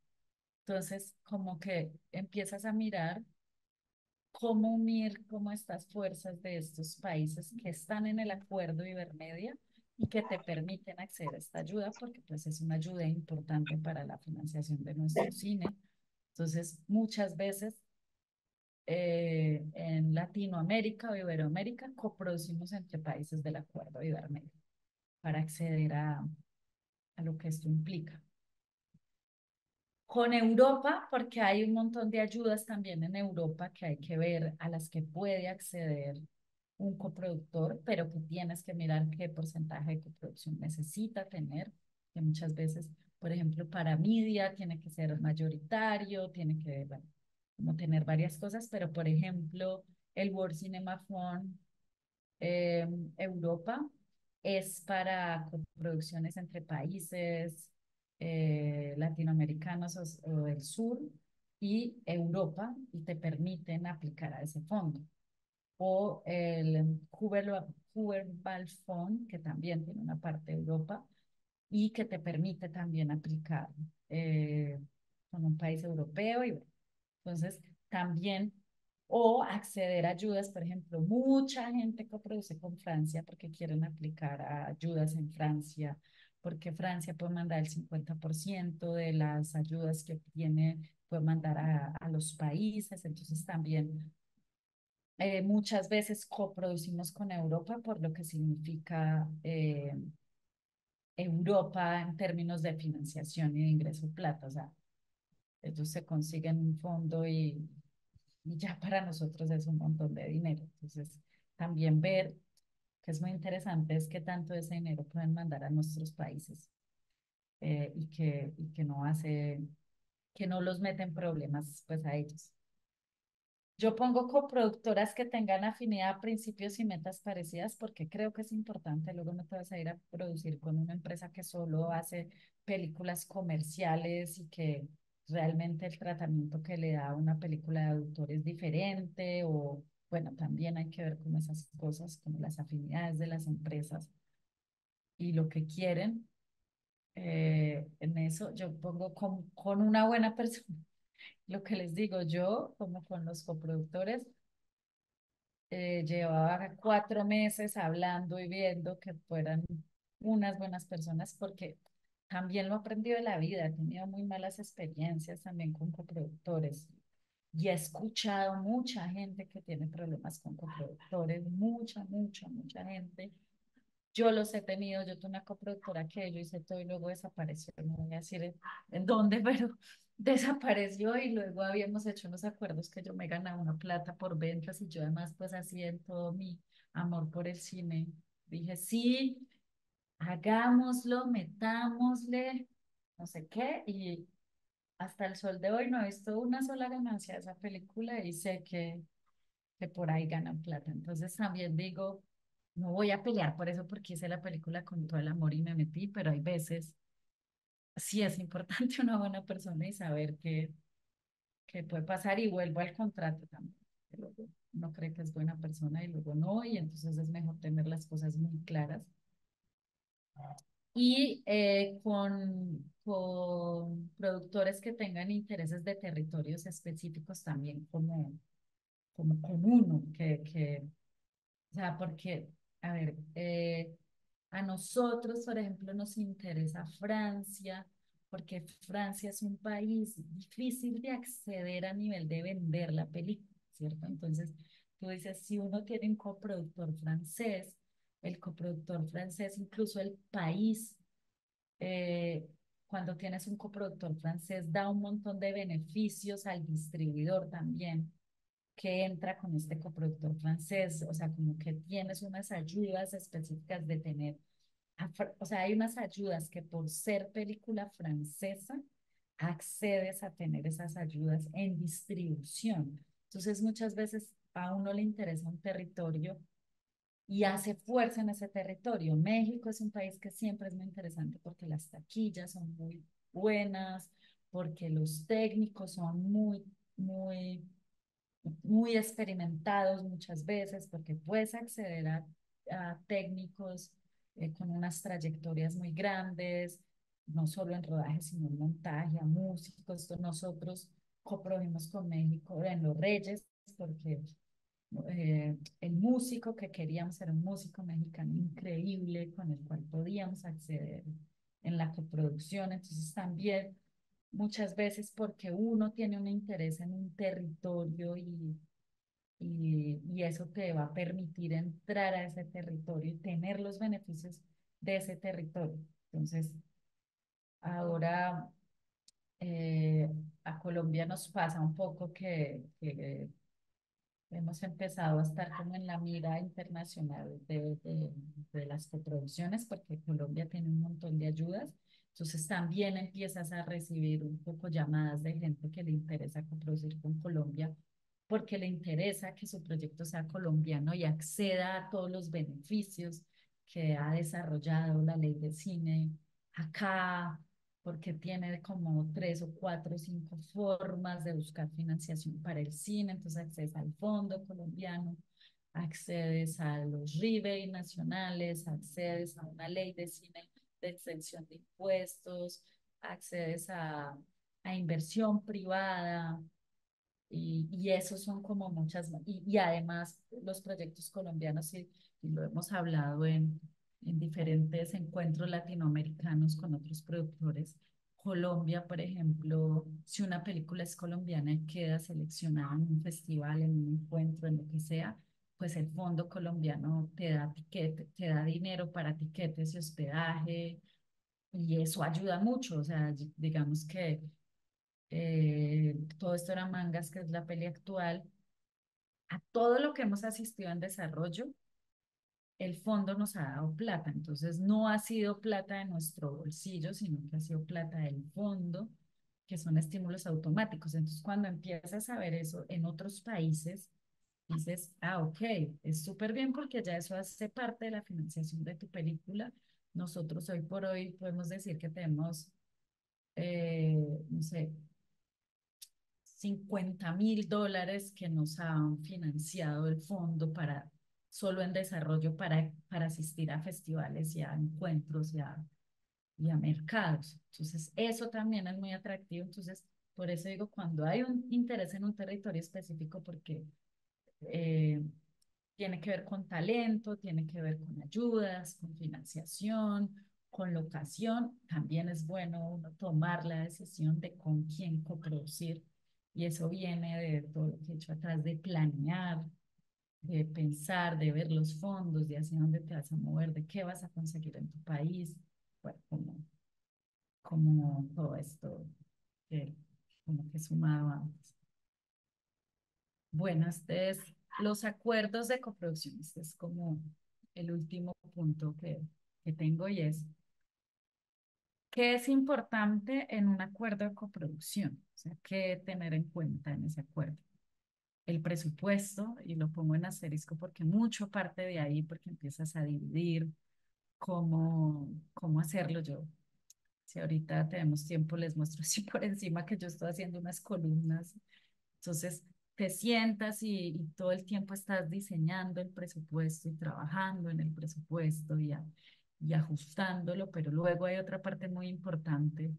Entonces, como que empiezas a mirar cómo unir como estas fuerzas de estos países que están en el acuerdo Ibermedia y que te permiten acceder a esta ayuda, porque pues es una ayuda importante para la financiación de nuestro cine. Entonces, muchas veces en Latinoamérica o Iberoamérica coproducimos entre países del acuerdo Ibermedia para acceder a lo que esto implica. Con Europa, porque hay un montón de ayudas también en Europa que hay que ver a las que puede acceder un coproductor, pero que tienes que mirar qué porcentaje de coproducción necesita tener, que muchas veces, por ejemplo, para media tiene que ser mayoritario, tiene que, bueno, como tener varias cosas, pero por ejemplo, el World Cinema Fund eh, Europa es para coproducciones entre países latinoamericanos o del sur y Europa y te permiten aplicar a ese fondo. O el Hoover Fund, que también tiene una parte de Europa, y que te permite también aplicar eh, con un país europeo. Y bueno, entonces, también, o acceder a ayudas, por ejemplo, mucha gente coproduce con Francia porque quieren aplicar a ayudas en Francia, porque Francia puede mandar el 50% de las ayudas que obtiene, puede mandar a los países, entonces también muchas veces coproducimos con Europa por lo que significa Europa en términos de financiación y de ingreso de plata. O sea, ellos se consiguen un fondo y ya para nosotros es un montón de dinero. Entonces, también ver que es muy interesante es que tanto ese dinero pueden mandar a nuestros países y que no hace, que no los mete en problemas pues a ellos. Yo pongo coproductoras que tengan afinidad a principios y metas parecidas porque creo que es importante. Luego no te vas a ir a producir con una empresa que solo hace películas comerciales y que realmente el tratamiento que le da a una película de autor es diferente o bueno, también hay que ver como esas cosas, como las afinidades de las empresas y lo que quieren. En eso yo pongo con una buena persona. Lo que les digo yo, como con los coproductores, llevaba 4 meses hablando y viendo que fueran unas buenas personas porque también lo he aprendido de la vida, he tenido muy malas experiencias también con coproductores y he escuchado mucha gente que tiene problemas con coproductores, mucha gente. Yo los he tenido, yo tuve una coproductora que yo hice todo y luego desapareció, no voy a decir en dónde, pero desapareció y luego habíamos hecho unos acuerdos que yo me ganaba una plata por ventas y yo además pues así en todo mi amor por el cine dije sí, hagámoslo, metámosle, no sé qué y hasta el sol de hoy no he visto una sola ganancia de esa película y sé que por ahí ganan plata. Entonces también digo, no voy a pelear por eso porque hice la película con todo el amor y me metí, pero hay veces sí es importante una buena persona y saber que puede pasar y vuelvo al contrato también. Que luego uno cree que es buena persona y luego no, y entonces es mejor tener las cosas muy claras. Y con productores que tengan intereses de territorios específicos también, como con uno, o sea, porque, a ver, a nosotros, por ejemplo, nos interesa Francia, porque Francia es un país difícil de acceder a nivel de vender la película, ¿cierto? Entonces, tú dices, si uno tiene un coproductor francés, el coproductor francés, incluso el país, eh, cuando tienes un coproductor francés, da un montón de beneficios al distribuidor también que entra con este coproductor francés, o sea, como que tienes unas ayudas específicas de tener, o sea, hay unas ayudas que por ser película francesa accedes a tener esas ayudas en distribución. Entonces, muchas veces a uno le interesa un territorio y hace fuerza en ese territorio. México es un país que siempre es muy interesante porque las taquillas son muy buenas, porque los técnicos son muy experimentados muchas veces, porque puedes acceder a técnicos con unas trayectorias muy grandes, no solo en rodaje, sino en montaje, a músicos. Nosotros coprodujimos con México en Los Reyes, porque el músico que queríamos era un músico mexicano increíble con el cual podíamos acceder en la coproducción. Entonces también muchas veces porque uno tiene un interés en un territorio y eso te va a permitir entrar a ese territorio y tener los beneficios de ese territorio. Entonces, ahora eh, a Colombia nos pasa un poco que hemos empezado a estar como en la mira internacional de las coproducciones, porque Colombia tiene un montón de ayudas. Entonces también empiezas a recibir un poco llamadas de gente que le interesa coproducir con Colombia, porque le interesa que su proyecto sea colombiano y acceda a todos los beneficios que ha desarrollado la ley de cine acá, porque tiene como 3 o 4 o 5 formas de buscar financiación para el cine, entonces accedes al Fondo Colombiano, accedes a los rebate nacionales, accedes a una ley de cine de exención de impuestos, accedes a inversión privada, y esos son como muchas, y además los proyectos colombianos, y lo hemos hablado en diferentes encuentros latinoamericanos con otros productores. Colombia, por ejemplo, si una película es colombiana y queda seleccionada en un festival, en un encuentro, en lo que sea, pues el fondo colombiano te da dinero para tiquetes y hospedaje, y eso ayuda mucho. O sea, digamos que todo esto era Mangas, que es la peli actual, a todo lo que hemos asistido en desarrollo, el fondo nos ha dado plata. Entonces, no ha sido plata de nuestro bolsillo, sino que ha sido plata del fondo, que son estímulos automáticos. Entonces, cuando empiezas a ver eso en otros países, dices, ah, ok, es súper bien porque ya eso hace parte de la financiación de tu película. Nosotros hoy por hoy podemos decir que tenemos, no sé, $50.000 que nos han financiado el fondo para, solo en desarrollo para asistir a festivales y a encuentros y a mercados. Entonces, eso también es muy atractivo. Entonces, por eso digo, cuando hay un interés en un territorio específico, porque eh, tiene que ver con talento, tiene que ver con ayudas, con financiación, con locación. También es bueno uno tomar la decisión de con quién coproducir. Y eso viene de todo lo que he hecho atrás, de planear, de pensar, de ver los fondos, de hacia dónde te vas a mover, de qué vas a conseguir en tu país. Bueno, como todo esto que como que sumado antes. Bueno, este es los acuerdos de coproducción. Este es como el último punto que tengo, y es, ¿qué es importante en un acuerdo de coproducción? O sea, ¿qué tener en cuenta en ese acuerdo? El presupuesto, y lo pongo en asterisco porque mucho parte de ahí, porque empiezas a dividir cómo hacerlo yo. Si ahorita tenemos tiempo, les muestro así por encima que yo estoy haciendo unas columnas. Entonces, te sientas y todo el tiempo estás diseñando el presupuesto y trabajando en el presupuesto y ajustándolo, pero luego hay otra parte muy importante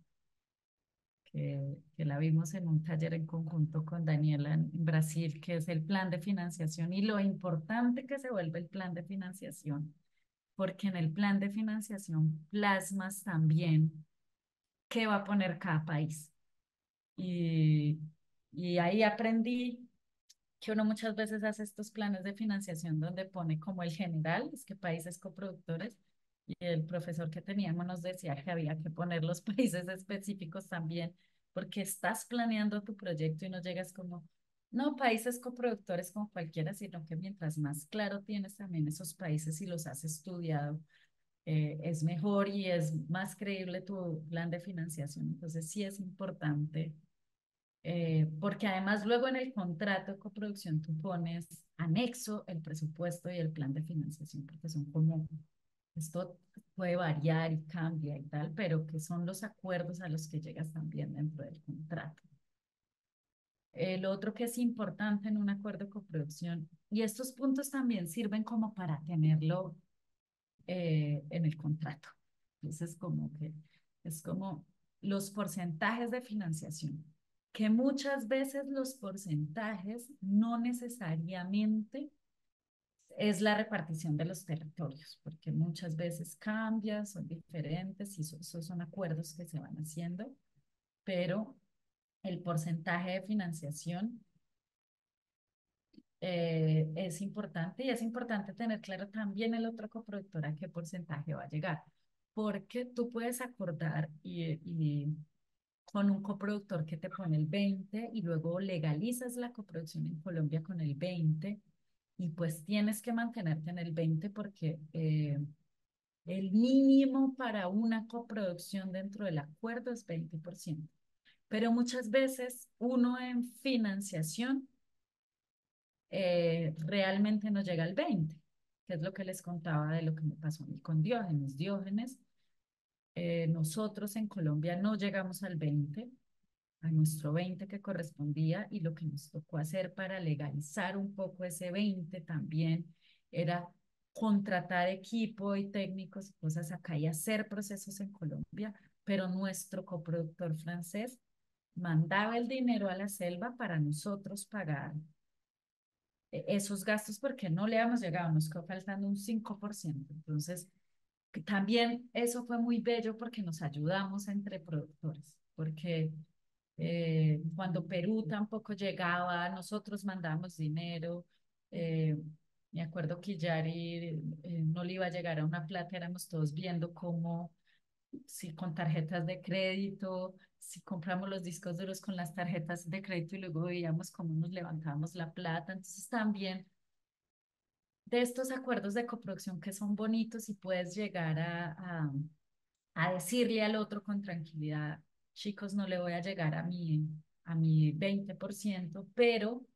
que la vimos en un taller en conjunto con Daniela en Brasil, que es el plan de financiación, y lo importante que se vuelve el plan de financiación, porque en el plan de financiación plasmas también qué va a poner cada país. Y, y ahí aprendí que uno muchas veces hace estos planes de financiación donde pone como el general, es que países coproductores, y el profesor que teníamos nos decía que había que poner los países específicos también, porque estás planeando tu proyecto y no llegas como, no, países coproductores como cualquiera, sino que mientras más claro tienes también esos países y los has estudiado, es mejor y es más creíble tu plan de financiación. Entonces sí es importante, porque además luego en el contrato de coproducción tú pones anexo el presupuesto y el plan de financiación, porque son como, esto puede variar y cambia y tal, pero que son los acuerdos a los que llegas también dentro del contrato. El otro que es importante en un acuerdo de coproducción, y estos puntos también sirven como para tenerlo en el contrato. Entonces, como que es como los porcentajes de financiación, que muchas veces los porcentajes no necesariamente es la repartición de los territorios, porque muchas veces cambia, son diferentes y esos son acuerdos que se van haciendo, pero el porcentaje de financiación es importante, y es importante tener claro también el otro coproductor a qué porcentaje va a llegar, porque tú puedes acordar y con un coproductor que te pone el 20 y luego legalizas la coproducción en Colombia con el 20, y pues tienes que mantenerte en el 20 porque el mínimo para una coproducción dentro del acuerdo es 20%. Pero muchas veces uno en financiación realmente no llega al 20, que es lo que les contaba de lo que me pasó a mí con Diógenes. Diógenes, nosotros en Colombia no llegamos al 20, a nuestro 20 que correspondía, y lo que nos tocó hacer para legalizar un poco ese 20 también era contratar equipo y técnicos y cosas acá y hacer procesos en Colombia, pero nuestro coproductor francés mandaba el dinero a la selva para nosotros pagar esos gastos porque no le habíamos llegado, nos quedó faltando un 5%. Entonces, que también eso fue muy bello porque nos ayudamos entre productores, porque cuando Perú tampoco llegaba, nosotros mandamos dinero. eh, Me acuerdo que Yari no le iba a llegar a una plata, éramos todos viendo cómo, si con tarjetas de crédito, si compramos los discos duros con las tarjetas de crédito y luego veíamos cómo nos levantábamos la plata. Entonces también de estos acuerdos de coproducción que son bonitos y puedes llegar a decirle al otro con tranquilidad, chicos, no le voy a llegar a mi 20%, pero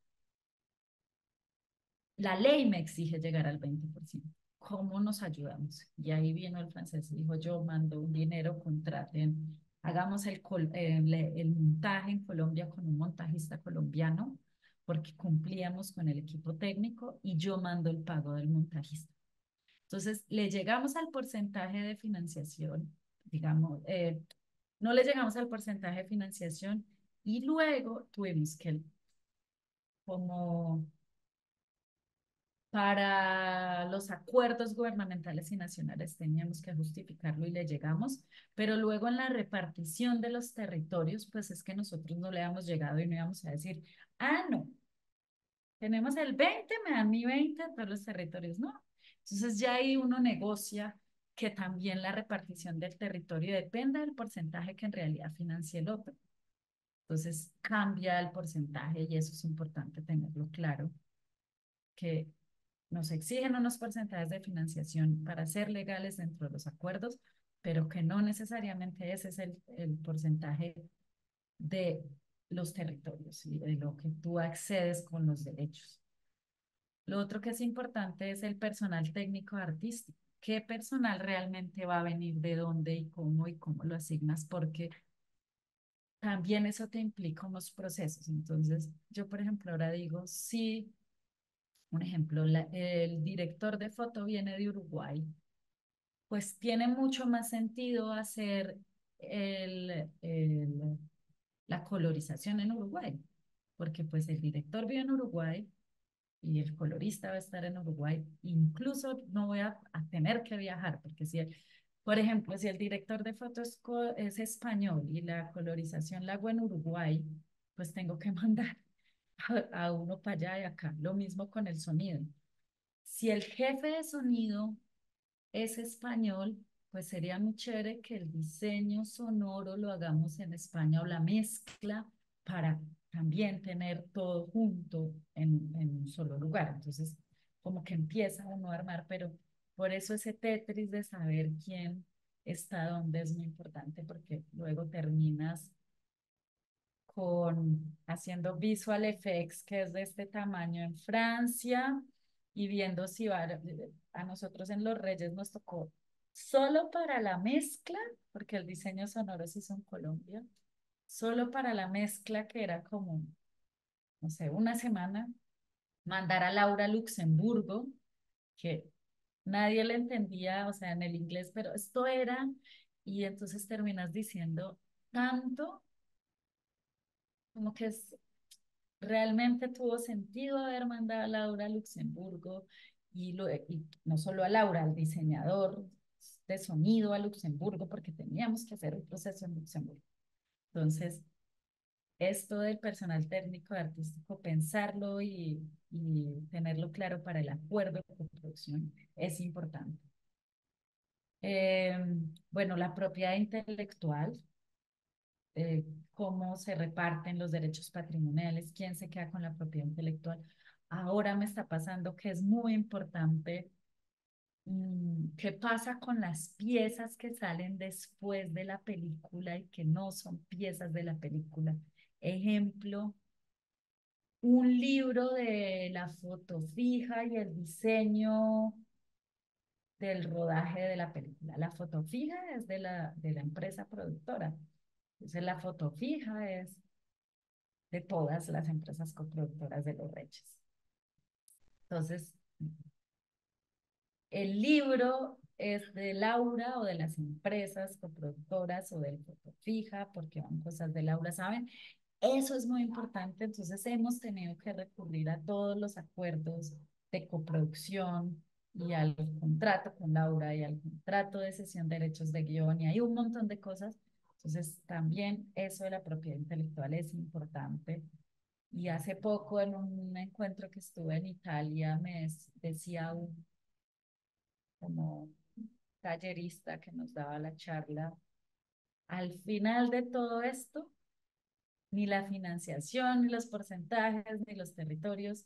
la ley me exige llegar al 20%. ¿Cómo nos ayudamos? Y ahí vino el francés y dijo, yo mando un dinero, contraten, hagamos el montaje en Colombia con un montajista colombiano, porque cumplíamos con el equipo técnico y yo mando el pago del montajista. Entonces, le llegamos al porcentaje de financiación, digamos, no le llegamos al porcentaje de financiación y luego tuvimos que, como para los acuerdos gubernamentales y nacionales, teníamos que justificarlo y le llegamos, pero luego en la repartición de los territorios, pues es que nosotros no le habíamos llegado y no íbamos a decir, ah, no, tenemos el 20, me dan mi 20 a todos los territorios, ¿no? Entonces ya ahí uno negocia que también la repartición del territorio dependa del porcentaje que en realidad financie el otro. Entonces cambia el porcentaje y eso es importante tenerlo claro, que nos exigen unos porcentajes de financiación para ser legales dentro de los acuerdos, pero que no necesariamente ese es el porcentaje de los territorios y de lo que tú accedes con los derechos. Lo otro que es importante es el personal técnico artístico. ¿Qué personal realmente va a venir de dónde y cómo lo asignas? Porque también eso te implica unos procesos. Entonces, yo, por ejemplo, ahora digo, sí, un ejemplo, el director de foto viene de Uruguay, pues tiene mucho más sentido hacer el, el, la colorización en Uruguay, porque pues el director vive en Uruguay y el colorista va a estar en Uruguay. Incluso no voy a tener que viajar, porque si, por ejemplo, si el director de fotos es español y la colorización la hago en Uruguay, pues tengo que mandar a uno para allá y acá. Lo mismo con el sonido. Si el jefe de sonido es español, pues sería muy chévere que el diseño sonoro lo hagamos en España o la mezcla para también tener todo junto en un solo lugar. Entonces, como que empieza uno a armar, pero por eso ese Tetris de saber quién está dónde es muy importante, porque luego terminas con haciendo visual effects, que es de este tamaño en Francia, y viendo si va, a nosotros en Los Reyes nos tocó solo para la mezcla, porque el diseño sonoro se hizo en Colombia, solo para la mezcla que era como, no sé, una semana, mandar a Laura a Luxemburgo, que nadie le entendía, o sea, en el inglés, pero esto era, y entonces terminas diciendo tanto como que es realmente tuvo sentido haber mandado a Laura a Luxemburgo y no solo a Laura, al diseñador de sonido a Luxemburgo, porque teníamos que hacer un proceso en Luxemburgo. Entonces, esto del personal técnico artístico, pensarlo y tenerlo claro para el acuerdo de producción es importante. Eh, bueno, la propiedad intelectual, cómo se reparten los derechos patrimoniales, quién se queda con la propiedad intelectual. Ahora me está pasando que es muy importante qué pasa con las piezas que salen después de la película y que no son piezas de la película. Ejemplo, un libro de la foto fija y el diseño del rodaje de la película. La foto fija es de la empresa productora. Entonces, la foto fija es de todas las empresas coproductoras de Los Reyes. Entonces, El libro es de Laura o de las empresas coproductoras o del Fotofija, porque van cosas de Laura, ¿saben? Eso es muy importante, entonces hemos tenido que recurrir a todos los acuerdos de coproducción y al contrato con Laura y al contrato de cesión de derechos de guión y hay un montón de cosas. Entonces también eso de la propiedad intelectual es importante. Y hace poco en un encuentro que estuve en Italia decía un como tallerista que nos daba la charla, al final de todo esto, ni la financiación, ni los porcentajes, ni los territorios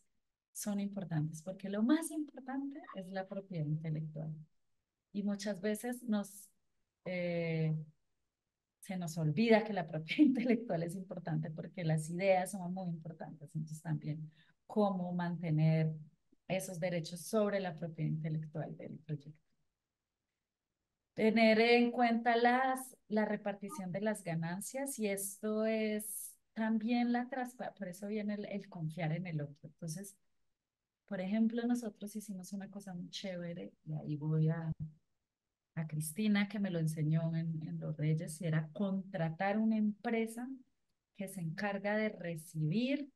son importantes, porque lo más importante es la propiedad intelectual. Y muchas veces eh, se nos olvida que la propiedad intelectual es importante porque las ideas son muy importantes. Entonces también cómo mantener esos derechos sobre la propiedad intelectual del proyecto. Tener en cuenta la repartición de las ganancias y esto es también por eso viene el confiar en el otro. Entonces, por ejemplo, nosotros hicimos una cosa muy chévere y ahí voy a Cristina que me lo enseñó en Los Reyes y era contratar una empresa que se encarga de recibir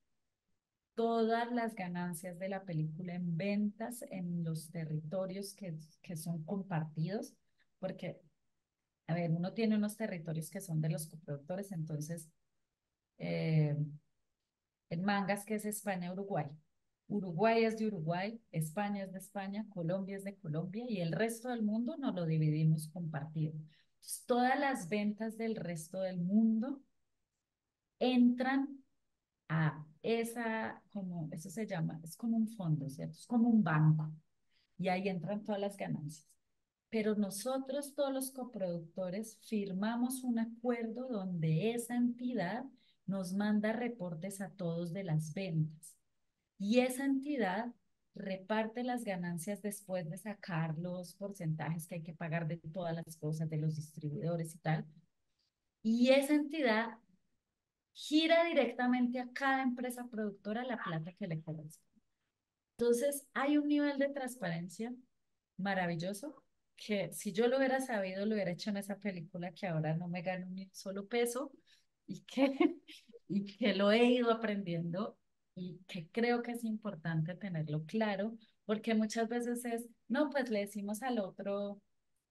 todas las ganancias de la película en ventas en los territorios que son compartidos, porque a ver, uno tiene unos territorios que son de los coproductores, entonces, eh, en Mangas, que es España, Uruguay. Uruguay es de Uruguay, España es de España, Colombia es de Colombia y el resto del mundo nos lo dividimos compartido. Entonces, todas las ventas del resto del mundo entran a como eso se llama, es como un fondo, ¿cierto? Es como un banco y ahí entran todas las ganancias. Pero nosotros, todos los coproductores, firmamos un acuerdo donde esa entidad nos manda reportes a todos de las ventas. Y esa entidad reparte las ganancias después de sacar los porcentajes que hay que pagar de todas las cosas, de los distribuidores y tal. Y esa entidad gira directamente a cada empresa productora la plata que le corresponde. Entonces, hay un nivel de transparencia maravilloso que si yo lo hubiera sabido, lo hubiera hecho en esa película que ahora no me gano ni un solo peso y que, y que lo he ido aprendiendo y que creo que es importante tenerlo claro porque muchas veces es, no, pues le decimos al otro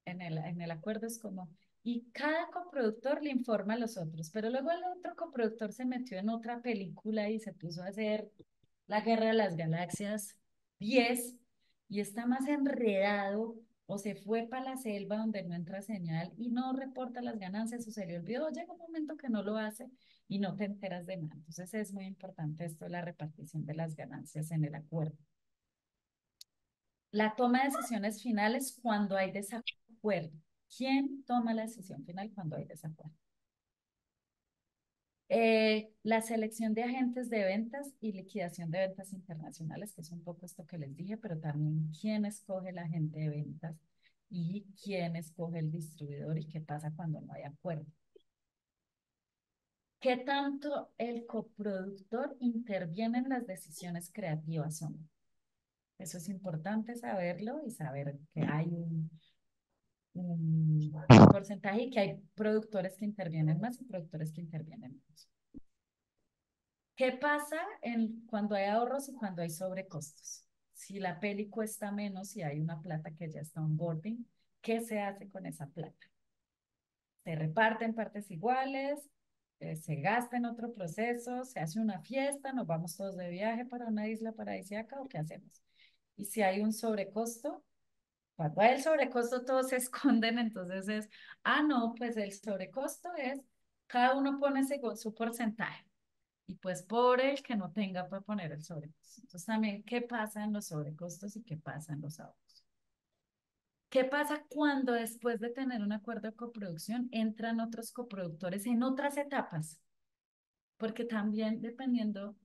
en el acuerdo es como, y cada coproductor le informa a los otros, pero luego el otro coproductor se metió en otra película y se puso a hacer La Guerra de las Galaxias 10 y está más enredado o se fue para la selva donde no entra señal y no reporta las ganancias o se le olvidó, llega un momento que no lo hace y no te enteras de nada. Entonces es muy importante esto de la repartición de las ganancias en el acuerdo. La toma de decisiones finales cuando hay desacuerdo. ¿Quién toma la decisión final cuando hay desacuerdo? La selección de agentes de ventas y liquidación de ventas internacionales, que es un poco esto que les dije, pero también quién escoge el agente de ventas y quién escoge el distribuidor y qué pasa cuando no hay acuerdo. ¿Qué tanto el coproductor interviene en las decisiones creativas son? Eso es importante saberlo y saber que hay un porcentaje y que hay productores que intervienen más y productores que intervienen menos. ¿Qué pasa cuando hay ahorros y cuando hay sobrecostos? Si la peli cuesta menos y hay una plata que ya está onboarding, ¿qué se hace con esa plata? ¿Se reparte en partes iguales? ¿Se gasta en otro proceso? ¿Se hace una fiesta? ¿Nos vamos todos de viaje para una isla paradisíaca o qué hacemos? Y si hay un sobrecosto, cuando hay el sobrecosto todos se esconden, entonces es, no, pues el sobrecosto es, cada uno pone su porcentaje. Y pues por el que no tenga puede poner el sobrecosto. Entonces también, ¿qué pasa en los sobrecostos y qué pasa en los ahorros? ¿Qué pasa cuando después de tener un acuerdo de coproducción entran otros coproductores en otras etapas? Porque también dependiendo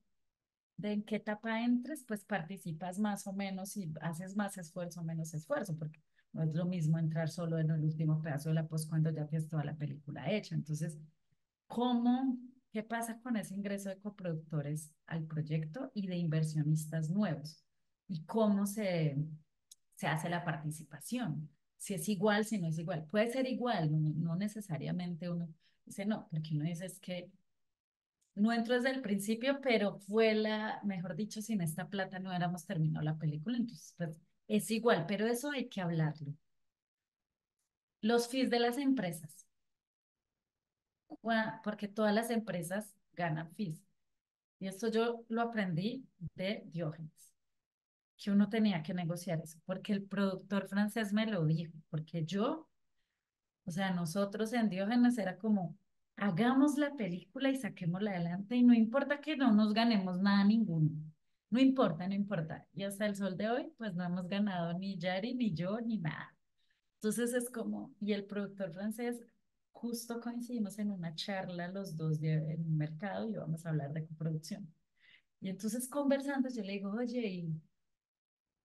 de en qué etapa entres, pues participas más o menos y haces más esfuerzo o menos esfuerzo, porque no es lo mismo entrar solo en el último pedazo de la post cuando ya tienes toda la película hecha. Entonces, ¿qué pasa con ese ingreso de coproductores al proyecto y de inversionistas nuevos? ¿Y cómo se se hace la participación. Si es igual, si no es igual. Puede ser igual, no necesariamente uno dice no, porque uno dice es que no entro desde el principio, pero fue mejor dicho, sin esta plata no hubiéramos terminado la película, entonces pues es igual, pero eso hay que hablarlo. Los fees de las empresas, porque todas las empresas ganan fees. Y esto yo lo aprendí de Diógenes, que uno tenía que negociar eso, porque el productor francés me lo dijo, porque yo, o sea, nosotros en Diógenes era como, hagamos la película y saquémosla adelante y no importa que no nos ganemos nada ninguno. No importa, no importa. Y hasta el sol de hoy, pues no hemos ganado ni Yari, ni yo, ni nada. Entonces es como, y el productor francés, justo coincidimos en una charla los dos en un mercado y vamos a hablar de coproducción. Y entonces conversando, yo le digo, oye,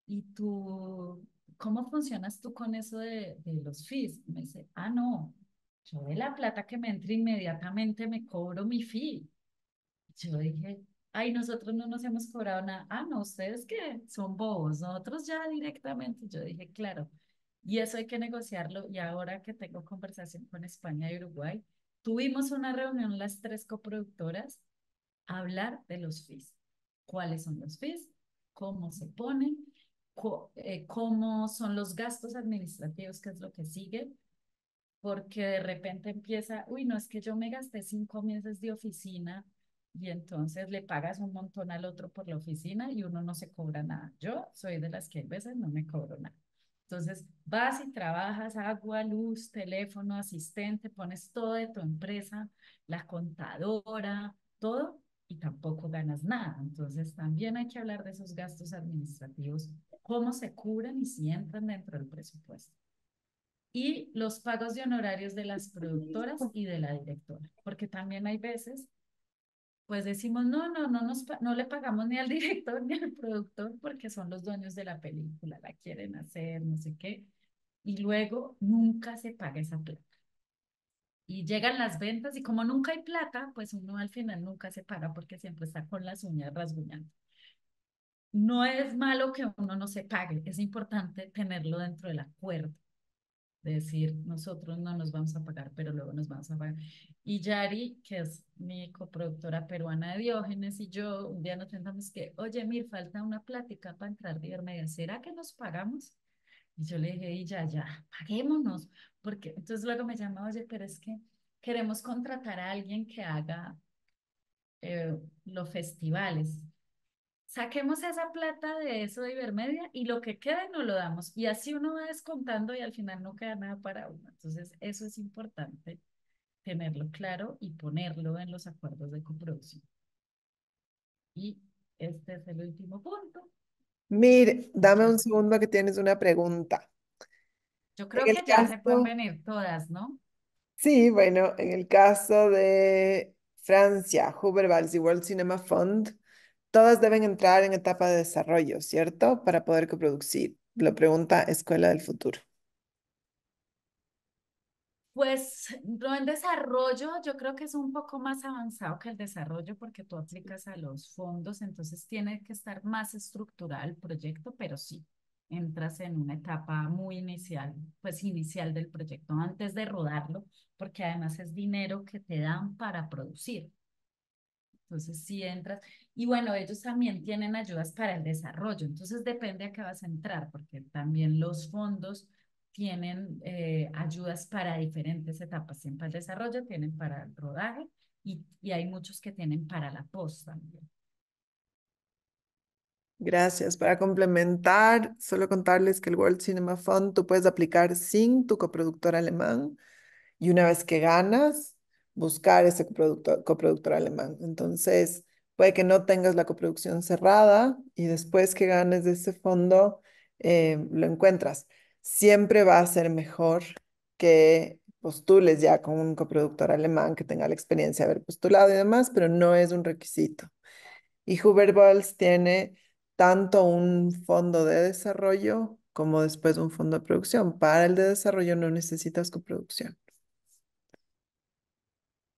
¿y tú, cómo funcionas tú con eso de los fees? Me dice, ah, no, yo de la plata que me entre inmediatamente me cobro mi fee. Yo dije, ay, nosotros no nos hemos cobrado nada. Ah, no, ustedes que son bobos, nosotros ya directamente. Yo dije, claro, y eso hay que negociarlo. Y ahora que tengo conversación con España y Uruguay, tuvimos una reunión las tres coproductoras a hablar de los fees. ¿Cuáles son los fees? ¿Cómo se ponen? ¿Cómo son los gastos administrativos? ¿Qué es lo que sigue? Porque de repente empieza, uy, no es que yo me gasté 5 meses de oficina y entonces le pagas un montón al otro por la oficina y uno no se cobra nada. Yo soy de las que a veces no me cobro nada. Entonces vas y trabajas agua, luz, teléfono, asistente, pones todo de tu empresa, la contadora, todo y tampoco ganas nada. Entonces también hay que hablar de esos gastos administrativos, cómo se cubren y si entran dentro del presupuesto y los pagos de honorarios de las productoras y de la directora, porque también hay veces, pues decimos, no le pagamos ni al director ni al productor porque son los dueños de la película, la quieren hacer, no sé qué, y luego nunca se paga esa plata. Y llegan las ventas y como nunca hay plata, pues uno al final nunca se paga porque siempre está con las uñas rasguñando. No es malo que uno no se pague, es importante tenerlo dentro del acuerdo de decir, nosotros no nos vamos a pagar, pero luego nos vamos a pagar. Y Yari, que es mi coproductora peruana de Diógenes, y yo un día nos sentamos que, oye, Mir, falta una plática para entrar de Ibermedia, ¿será que nos pagamos? Y yo le dije, y ya, paguémonos, porque entonces luego me llama, oye, pero es que queremos contratar a alguien que haga los festivales. Saquemos esa plata de eso de Ibermedia y lo que quede nos lo damos. Y así uno va descontando y al final no queda nada para uno. Entonces, eso es importante tenerlo claro y ponerlo en los acuerdos de coproducción. Y este es el último punto. Mire, dame un Muchas. segundo que tienes una pregunta. Yo En creo el que ya se pueden caso, venir todas, ¿no? sí, bueno, en el caso de Francia, Hubert Valls y World Cinema Fund, todas deben entrar en etapa de desarrollo, ¿cierto? Para poder coproducir. Lo pregunta Escuela del Futuro. Pues lo en desarrollo, yo creo que es un poco más avanzado que el desarrollo porque tú aplicas a los fondos, entonces tiene que estar más estructurado el proyecto, pero sí, entras en una etapa muy inicial, pues inicial del proyecto antes de rodarlo, porque además es dinero que te dan para producir. Entonces sí entras. Y bueno, ellos también tienen ayudas para el desarrollo. Entonces depende a qué vas a entrar, porque también los fondos tienen ayudas para diferentes etapas. Siempre el desarrollo tienen para el rodaje y hay muchos que tienen para la post también. Gracias. Para complementar, solo contarles que el World Cinema Fund tú puedes aplicar sin tu coproductor alemán y una vez que ganas, buscar ese coproductor alemán. Entonces, puede que no tengas la coproducción cerrada y después que ganes de ese fondo, lo encuentras. Siempre va a ser mejor que postules ya con un coproductor alemán que tenga la experiencia de haber postulado y demás, pero no es un requisito. Y Hubert Balls tiene tanto un fondo de desarrollo como después un fondo de producción. Para el de desarrollo no necesitas coproducción.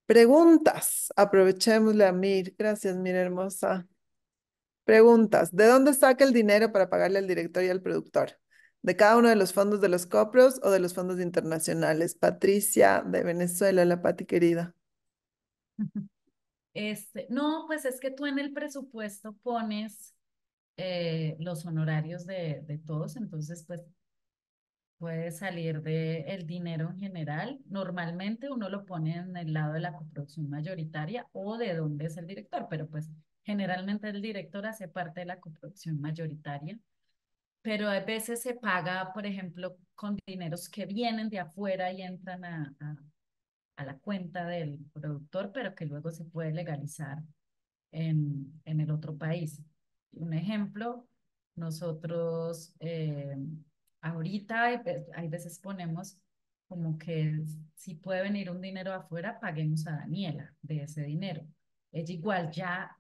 Preguntas. Aprovechémosle a Mir. Gracias, Mir hermosa. Preguntas. ¿De dónde saca el dinero para pagarle al director y al productor? ¿De cada uno de los fondos de los Copros o de los fondos internacionales? Patricia de Venezuela, la Pati querida. No, pues es que tú en el presupuesto pones los honorarios de todos, entonces pues puede salir del dinero en general. Normalmente uno lo pone en el lado de la coproducción mayoritaria o de dónde es el director, pero pues generalmente el director hace parte de la coproducción mayoritaria, pero a veces se paga, por ejemplo, con dineros que vienen de afuera y entran a la cuenta del productor, pero que luego se puede legalizar en el otro país. Un ejemplo, nosotros ahorita hay veces ponemos como que si puede venir un dinero afuera, paguemos a Daniela de ese dinero. Ella igual ya,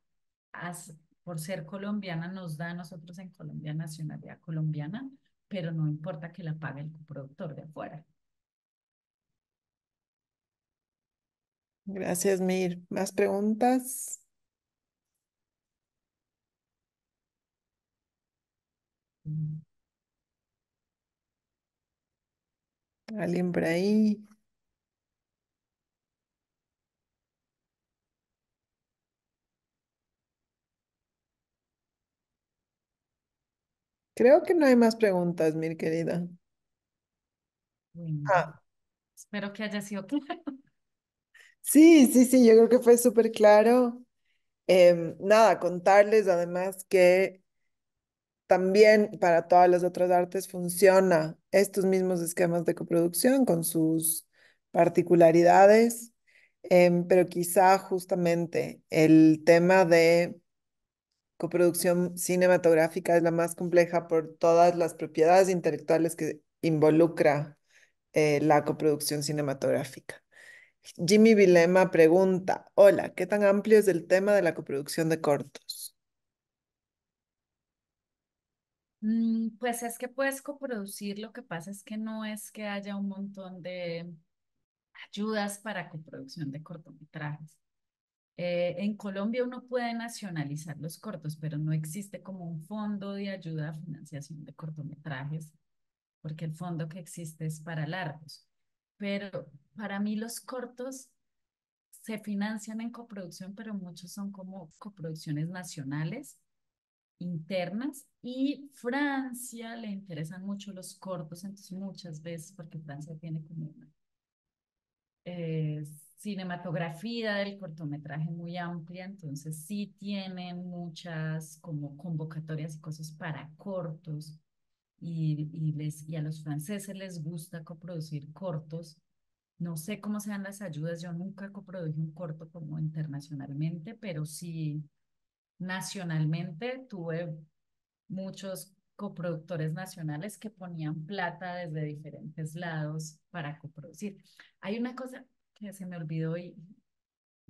as- por ser colombiana, nos da a nosotros en Colombia nacionalidad colombiana, pero no importa que la pague el coproductor de afuera. Gracias, Mir. ¿Más preguntas? Mm. ¿Alguien por ahí? Creo que no hay más preguntas, Mir querida. Bueno, Ah, espero que haya sido claro. sí, sí, sí, yo creo que fue súper claro. Nada, contarles además que también para todas las otras artes funciona estos mismos esquemas de coproducción con sus particularidades, pero quizá justamente el tema de coproducción cinematográfica es la más compleja por todas las propiedades intelectuales que involucra la coproducción cinematográfica. Jimmy Vilema pregunta, hola, ¿qué tan amplio es el tema de la coproducción de cortos? Pues es que puedes coproducir, lo que pasa es que no es que haya un montón de ayudas para coproducción de cortometrajes. En Colombia uno puede nacionalizar los cortos, pero no existe como un fondo de ayuda a financiación de cortometrajes, porque el fondo que existe es para largos. Pero para mí los cortos se financian en coproducción, pero muchos son como coproducciones nacionales internas y Francia le interesan mucho los cortos, entonces muchas veces, porque Francia tiene como una eh, cinematografía del cortometraje muy amplia, entonces sí tienen muchas como convocatorias y cosas para cortos y a los franceses les gusta coproducir cortos. No sé cómo sean las ayudas, yo nunca coproduje un corto como internacionalmente, pero sí nacionalmente tuve muchos coproductores nacionales que ponían plata desde diferentes lados para coproducir. Hay una cosa que se me olvidó y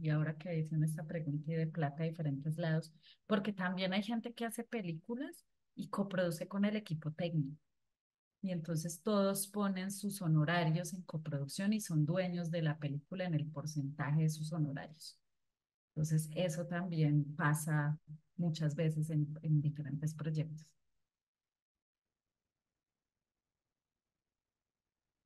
ahora que dicen esta pregunta y de plata de diferentes lados, porque también hay gente que hace películas y coproduce con el equipo técnico. Y entonces todos ponen sus honorarios en coproducción y son dueños de la película en el porcentaje de sus honorarios. Entonces eso también pasa muchas veces en diferentes proyectos.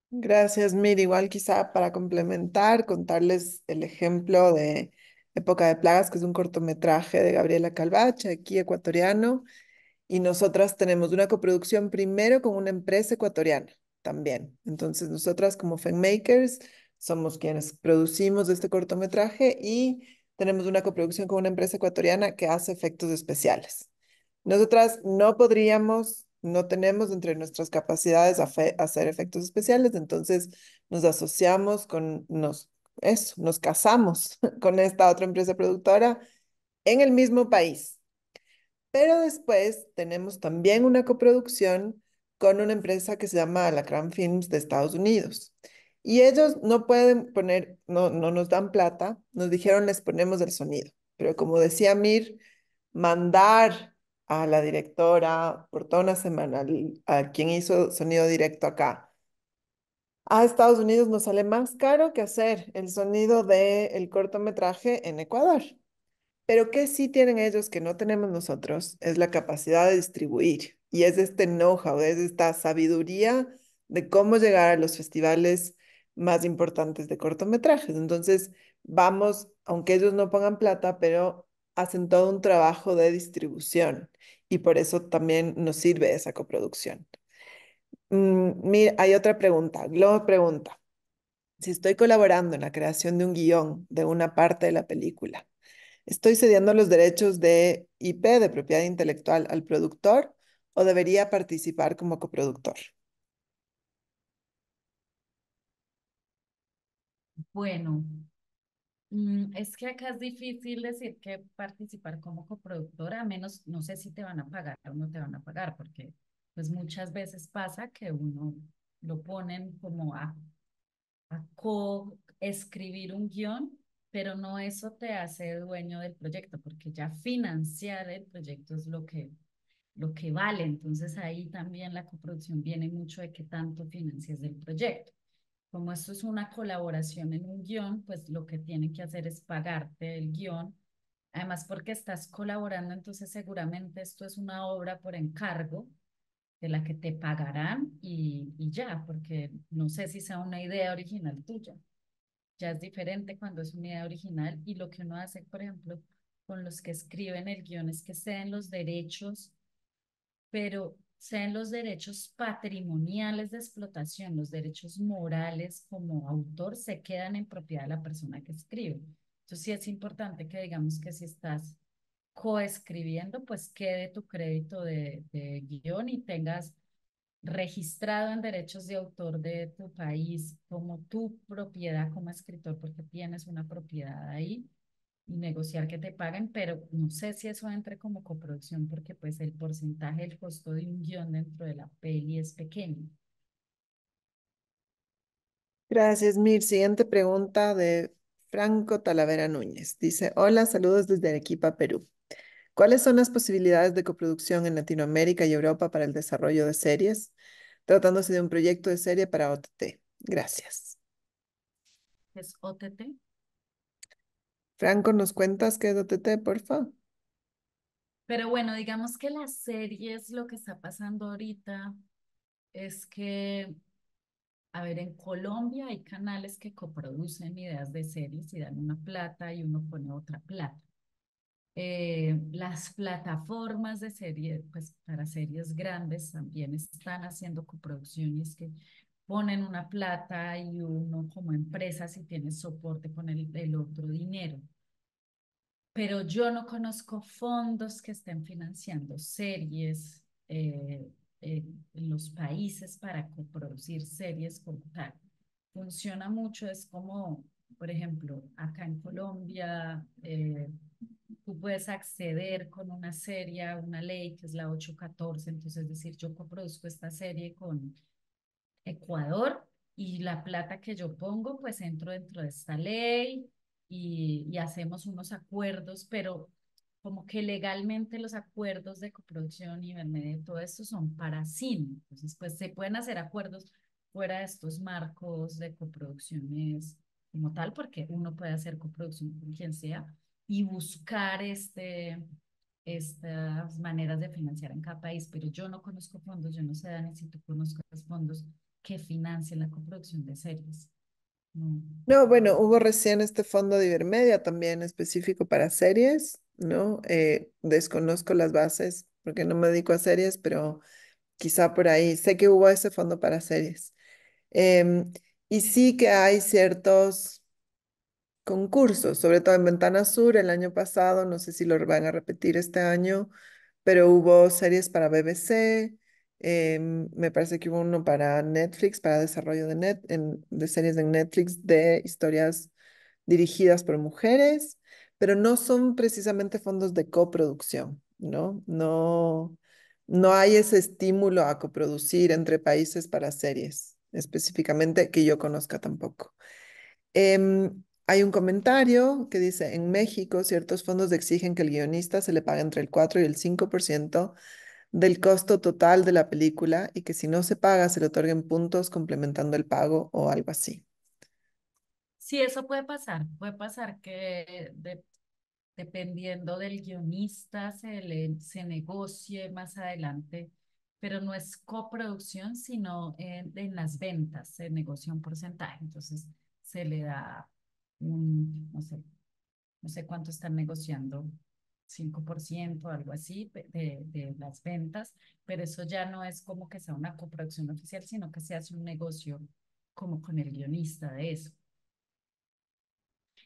Gracias, Mir. Igual quizá para complementar, contarles el ejemplo de Época de Plagas, que es un cortometraje de Gabriela Calvache, aquí ecuatoriano, y nosotras tenemos una coproducción primero con una empresa ecuatoriana también. Entonces, nosotras como Filmmakers somos quienes producimos este cortometraje y tenemos una coproducción con una empresa ecuatoriana que hace efectos especiales. Nosotras no podríamos, no tenemos entre nuestras capacidades hacer efectos especiales, entonces nos asociamos nos casamos con esta otra empresa productora en el mismo país. Pero después tenemos también una coproducción con una empresa que se llama Alacrán Films de Estados Unidos. Y ellos no pueden poner, no nos dan plata, nos dijeron les ponemos el sonido. Pero como decía Mir, mandar a la directora por toda una semana, a quien hizo sonido directo acá, a Estados Unidos nos sale más caro que hacer el sonido del cortometraje en Ecuador. Pero ¿qué sí tienen ellos que no tenemos nosotros? Es la capacidad de distribuir. y es este know-how, es esta sabiduría de cómo llegar a los festivales más importantes de cortometrajes. Entonces, vamos, aunque ellos no pongan plata, pero hacen todo un trabajo de distribución y por eso también nos sirve esa coproducción. Mira, hay otra pregunta. Globo pregunta, si estoy colaborando en la creación de un guión de una parte de la película, ¿estoy cediendo los derechos de IP, de propiedad intelectual, al productor o debería participar como coproductor? Bueno, es que acá es difícil decir que participar como coproductora, a menos, no sé si te van a pagar o no te van a pagar, porque pues muchas veces pasa que uno lo ponen como a co-escribir un guión, pero no eso te hace dueño del proyecto, porque ya financiar el proyecto es lo que vale. Entonces ahí también la coproducción viene mucho de qué tanto financias del proyecto. Como esto es una colaboración en un guión, pues lo que tienen que hacer es pagarte el guión. Además, porque estás colaborando, entonces seguramente esto es una obra por encargo de la que te pagarán y ya, porque no sé si sea una idea original tuya. Ya es diferente cuando es una idea original y lo que uno hace, por ejemplo, con los que escriben el guión es que ceden los derechos, pero sean los derechos patrimoniales de explotación, los derechos morales como autor se quedan en propiedad de la persona que escribe. Entonces sí es importante que digamos que si estás coescribiendo, pues quede tu crédito de guión y tengas registrado en derechos de autor de tu país como tu propiedad como escritor, porque tienes una propiedad ahí y negociar que te paguen, pero no sé si eso entre como coproducción, porque pues el porcentaje del costo de un guión dentro de la peli es pequeño. Gracias, Mir. Siguiente pregunta de Franco Talavera Núñez. Dice, hola, saludos desde Arequipa, Perú. ¿Cuáles son las posibilidades de coproducción en Latinoamérica y Europa para el desarrollo de series, tratándose de un proyecto de serie para OTT? Gracias. Es OTT. Franco, ¿nos cuentas qué es OTT, porfa? Pero bueno, digamos que las series, lo que está pasando ahorita es que, a ver, en Colombia hay canales que coproducen ideas de series y dan una plata y uno pone otra plata. Las plataformas de serie, pues para series grandes también están haciendo coproducciones que ponen una plata y uno como empresa, si tiene soporte, pone el otro dinero. Pero yo no conozco fondos que estén financiando series en los países para coproducir series como tal. Funciona mucho, es como, por ejemplo, acá en Colombia, tú puedes acceder con una serie a una ley que es la 814, entonces es decir, yo coproduzco esta serie con Ecuador y la plata que yo pongo, pues entro dentro de esta ley y hacemos unos acuerdos, pero como que legalmente los acuerdos de coproducción y medio, todo esto son para cine. Entonces, pues se pueden hacer acuerdos fuera de estos marcos de coproducciones como tal, porque uno puede hacer coproducción con quien sea y buscar estas maneras de financiar en cada país, pero yo no conozco fondos, yo no sé, Dani, si tú conozcas fondos que financien la coproducción de series. No. No, bueno, hubo recién este fondo de Ibermedia también específico para series, ¿no? Desconozco las bases porque no me dedico a series, pero quizá por ahí. Sé que hubo ese fondo para series. Em, y sí que hay ciertos concursos, sobre todo en Ventana Sur el año pasado, no sé si lo van a repetir este año, pero hubo series para BBC, me parece que hubo uno para Netflix, para desarrollo de series en Netflix de historias dirigidas por mujeres, pero no son precisamente fondos de coproducción, ¿no? No, no hay ese estímulo a coproducir entre países para series, específicamente que yo conozca tampoco. Hay un comentario que dice, en México ciertos fondos exigen que el guionista se le pague entre el 4 y el 5% del costo total de la película y que si no se paga se le otorguen puntos complementando el pago o algo así. Sí, eso puede pasar que dependiendo del guionista se negocie más adelante pero no es coproducción, sino en las ventas, se negocia un porcentaje, entonces se le da no sé cuánto están negociando, 5%, algo así, de las ventas, pero eso ya no es como que sea una coproducción oficial, sino que se hace un negocio como con el guionista de eso.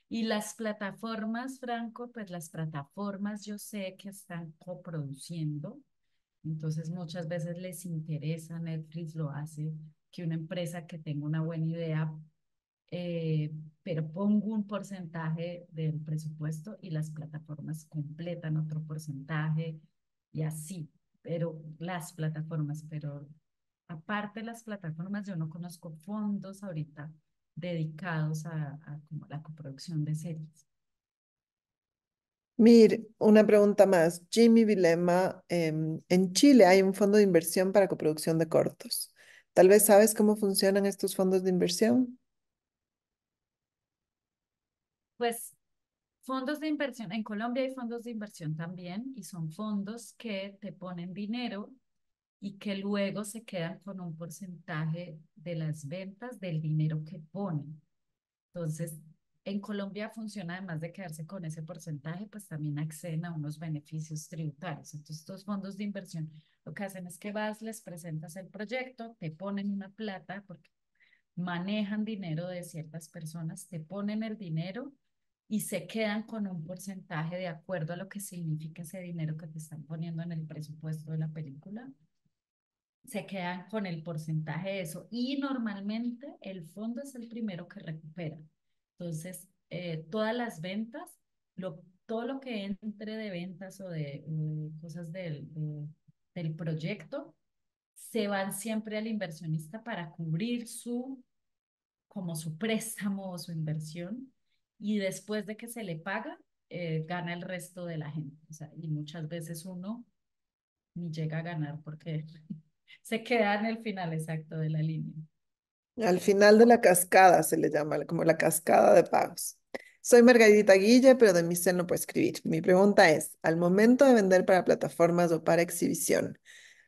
Y las plataformas, Franco, pues las plataformas yo sé que están coproduciendo, entonces muchas veces les interesa, Netflix lo hace, que una empresa que tenga una buena idea, eh, pero pongo un porcentaje del presupuesto y las plataformas completan otro porcentaje y así, pero las plataformas, pero aparte de las plataformas, yo no conozco fondos ahorita dedicados a como la coproducción de series. Mir, una pregunta más. Jimmy Vilema, en Chile hay un fondo de inversión para coproducción de cortos. Tal vez sabes cómo funcionan estos fondos de inversión. Pues fondos de inversión, en Colombia hay fondos de inversión también y son fondos que te ponen dinero y que luego se quedan con un porcentaje de las ventas del dinero que ponen. Entonces, en Colombia funciona además de quedarse con ese porcentaje, pues también acceden a unos beneficios tributarios. Entonces, estos fondos de inversión lo que hacen es que vas, les presentas el proyecto, te ponen una plata, porque manejan dinero de ciertas personas, te ponen el dinero y se quedan con un porcentaje de acuerdo a lo que significa ese dinero que te están poniendo en el presupuesto de la película. Se quedan con el porcentaje de eso y normalmente el fondo es el primero que recupera. Entonces, todas las ventas, todo lo que entre de ventas o de cosas del proyecto, se van siempre al inversionista para cubrir como su préstamo o su inversión, y después de que se le paga, gana el resto de la gente. O sea, y muchas veces uno ni llega a ganar porque se queda en el final exacto de la línea. Al final de la cascada se le llama, como la cascada de pagos. Soy Margarita Guille, pero de mi cel no puedo escribir. Mi pregunta es, al momento de vender para plataformas o para exhibición,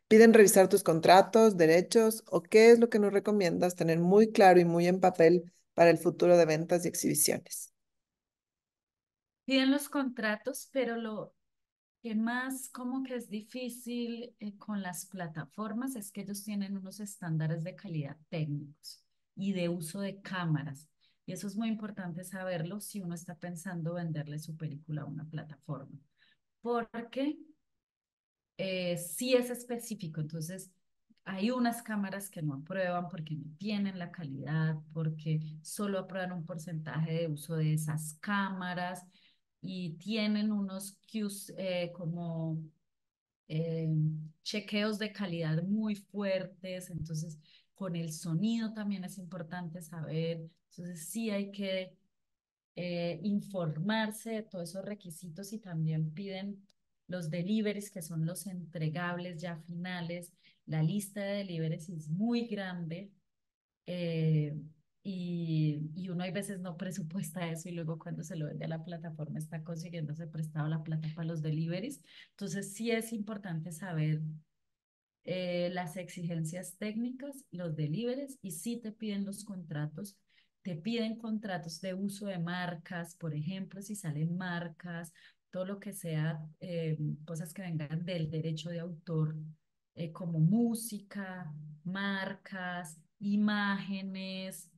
¿piden revisar tus contratos, derechos o qué es lo que nos recomiendas tener muy claro y muy en papel para el futuro de ventas y exhibiciones? Piden los contratos, pero lo que más como que es difícil con las plataformas es que ellos tienen unos estándares de calidad técnicos y de uso de cámaras. Y eso es muy importante saberlo si uno está pensando venderle su película a una plataforma, porque sí es específico. Entonces, hay unas cámaras que no aprueban porque no tienen la calidad, porque solo aprueban un porcentaje de uso de esas cámaras y tienen unos cues como eh, chequeos de calidad muy fuertes. Entonces, con el sonido también es importante saber. Entonces, sí hay que informarse de todos esos requisitos y también piden los deliveries, que son los entregables ya finales. La lista de deliveries es muy grande, eh, y uno hay veces no presupuesta eso y luego cuando se lo vende a la plataforma está consiguiéndose prestado la plata para los deliveries. Entonces sí es importante saber las exigencias técnicas, los deliveries, y si te piden los contratos, te piden contratos de uso de marcas, por ejemplo, si salen marcas, todo lo que sea, cosas que vengan del derecho de autor, como música, marcas, imágenes,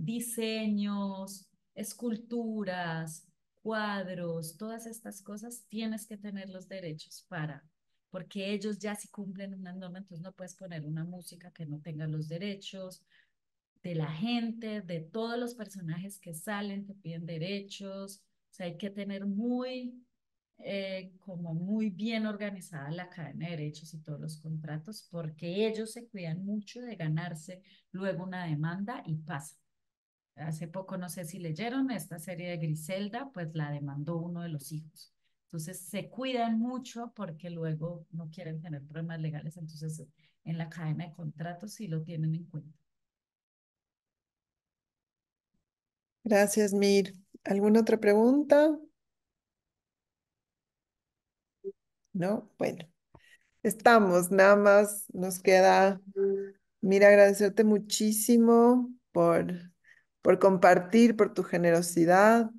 diseños, esculturas, cuadros, todas estas cosas, tienes que tener los derechos porque ellos ya sí cumplen una norma, entonces no puedes poner una música que no tenga los derechos de la gente, de todos los personajes que salen, te piden derechos. O sea, hay que tener como muy bien organizada la cadena de derechos y todos los contratos, porque ellos se cuidan mucho de ganarse luego una demanda y pasa. Hace poco, no sé si leyeron esta serie de Griselda, pues la demandó uno de los hijos. Entonces se cuidan mucho porque luego no quieren tener problemas legales, entonces en la cadena de contratos sí lo tienen en cuenta. Gracias, Mir. ¿Alguna otra pregunta? No, bueno. Estamos, nada más nos queda, mira, agradecerte muchísimo por compartir, por tu generosidad.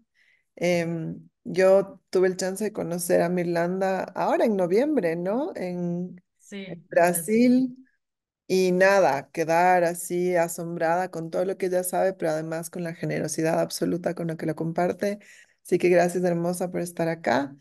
Yo tuve el chance de conocer a Mirlanda ahora en noviembre, ¿no? En Sí, en Brasil. Brasil. Y nada, quedar así asombrada con todo lo que ella sabe, pero además con la generosidad absoluta con la que lo comparte. Así que gracias, hermosa, por estar acá.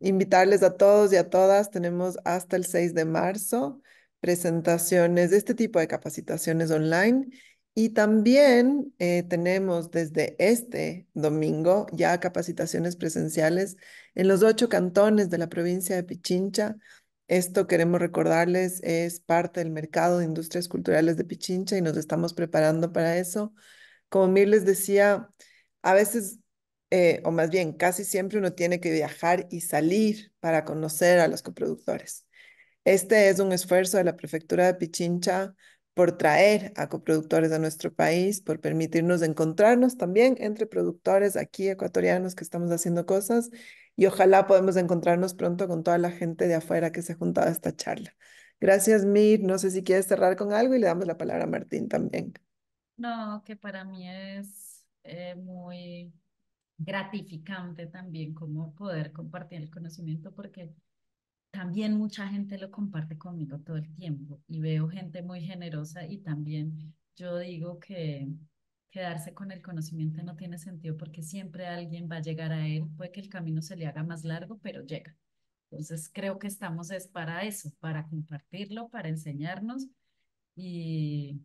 Invitarles a todos y a todas, tenemos hasta el 6 de marzo presentaciones de este tipo de capacitaciones online. Y también tenemos desde este domingo ya capacitaciones presenciales en los 8 cantones de la provincia de Pichincha. Esto queremos recordarles, es parte del mercado de industrias culturales de Pichincha y nos estamos preparando para eso. Como Mir les decía, a veces, o más bien casi siempre uno tiene que viajar y salir para conocer a los coproductores. Este es un esfuerzo de la Prefectura de Pichincha por traer a coproductores a nuestro país, por permitirnos encontrarnos también entre productores aquí ecuatorianos que estamos haciendo cosas y ojalá podamos encontrarnos pronto con toda la gente de afuera que se ha juntado a esta charla. Gracias, Mir. No sé si quieres cerrar con algo y le damos la palabra a Martín también. No, que para mí es muy gratificante también como poder compartir el conocimiento porque también mucha gente lo comparte conmigo todo el tiempo y veo gente muy generosa y también yo digo que quedarse con el conocimiento no tiene sentido porque siempre alguien va a llegar a él, puede que el camino se le haga más largo, pero llega. Entonces creo que estamos es para eso, para compartirlo, para enseñarnos y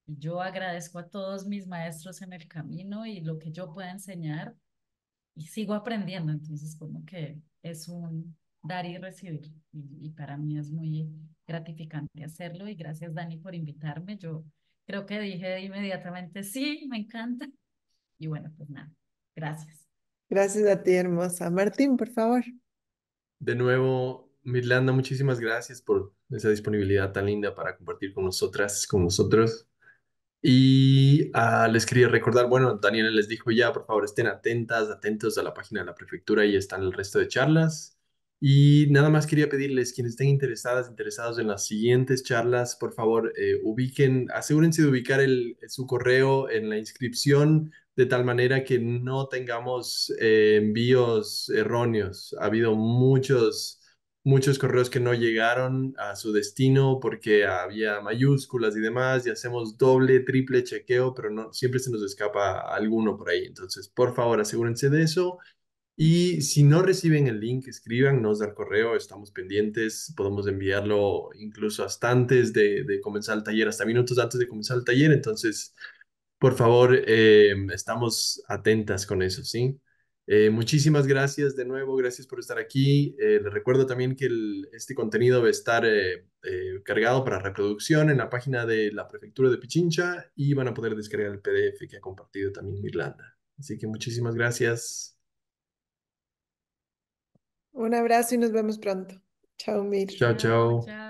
yo agradezco a todos mis maestros en el camino y lo que yo pueda enseñar y sigo aprendiendo, entonces como que es un dar y recibir y para mí es muy gratificante hacerlo y gracias Dani por invitarme. Yo creo que dije inmediatamente sí, me encanta y bueno, pues nada, gracias. Gracias a ti, hermosa. Martín, por favor. De nuevo, Mirlanda, muchísimas gracias por esa disponibilidad tan linda para compartir con nosotras, con nosotros. Y les quería recordar, bueno, Daniela les dijo ya, por favor, estén atentas, atentos a la página de la prefectura, ahí están el resto de charlas. Y nada más quería pedirles, quienes estén interesadas, interesados en las siguientes charlas, por favor, asegúrense de ubicar su correo en la inscripción de tal manera que no tengamos envíos erróneos. Ha habido muchos correos que no llegaron a su destino porque había mayúsculas y demás y hacemos doble, triple chequeo, pero no, siempre se nos escapa alguno por ahí. Entonces, por favor, asegúrense de eso. Y si no reciben el link, escríbanos al correo, estamos pendientes, podemos enviarlo incluso hasta antes de comenzar el taller, hasta minutos antes de comenzar el taller. Entonces, por favor, estamos atentas con eso, ¿sí? Muchísimas gracias de nuevo, gracias por estar aquí. Les recuerdo también que este contenido va a estar cargado para reproducción en la página de la Prefectura de Pichincha y van a poder descargar el PDF que ha compartido también Mirlanda. Así que muchísimas gracias. Un abrazo y nos vemos pronto. Chao, Mir. Chao, Chao, chao. chao.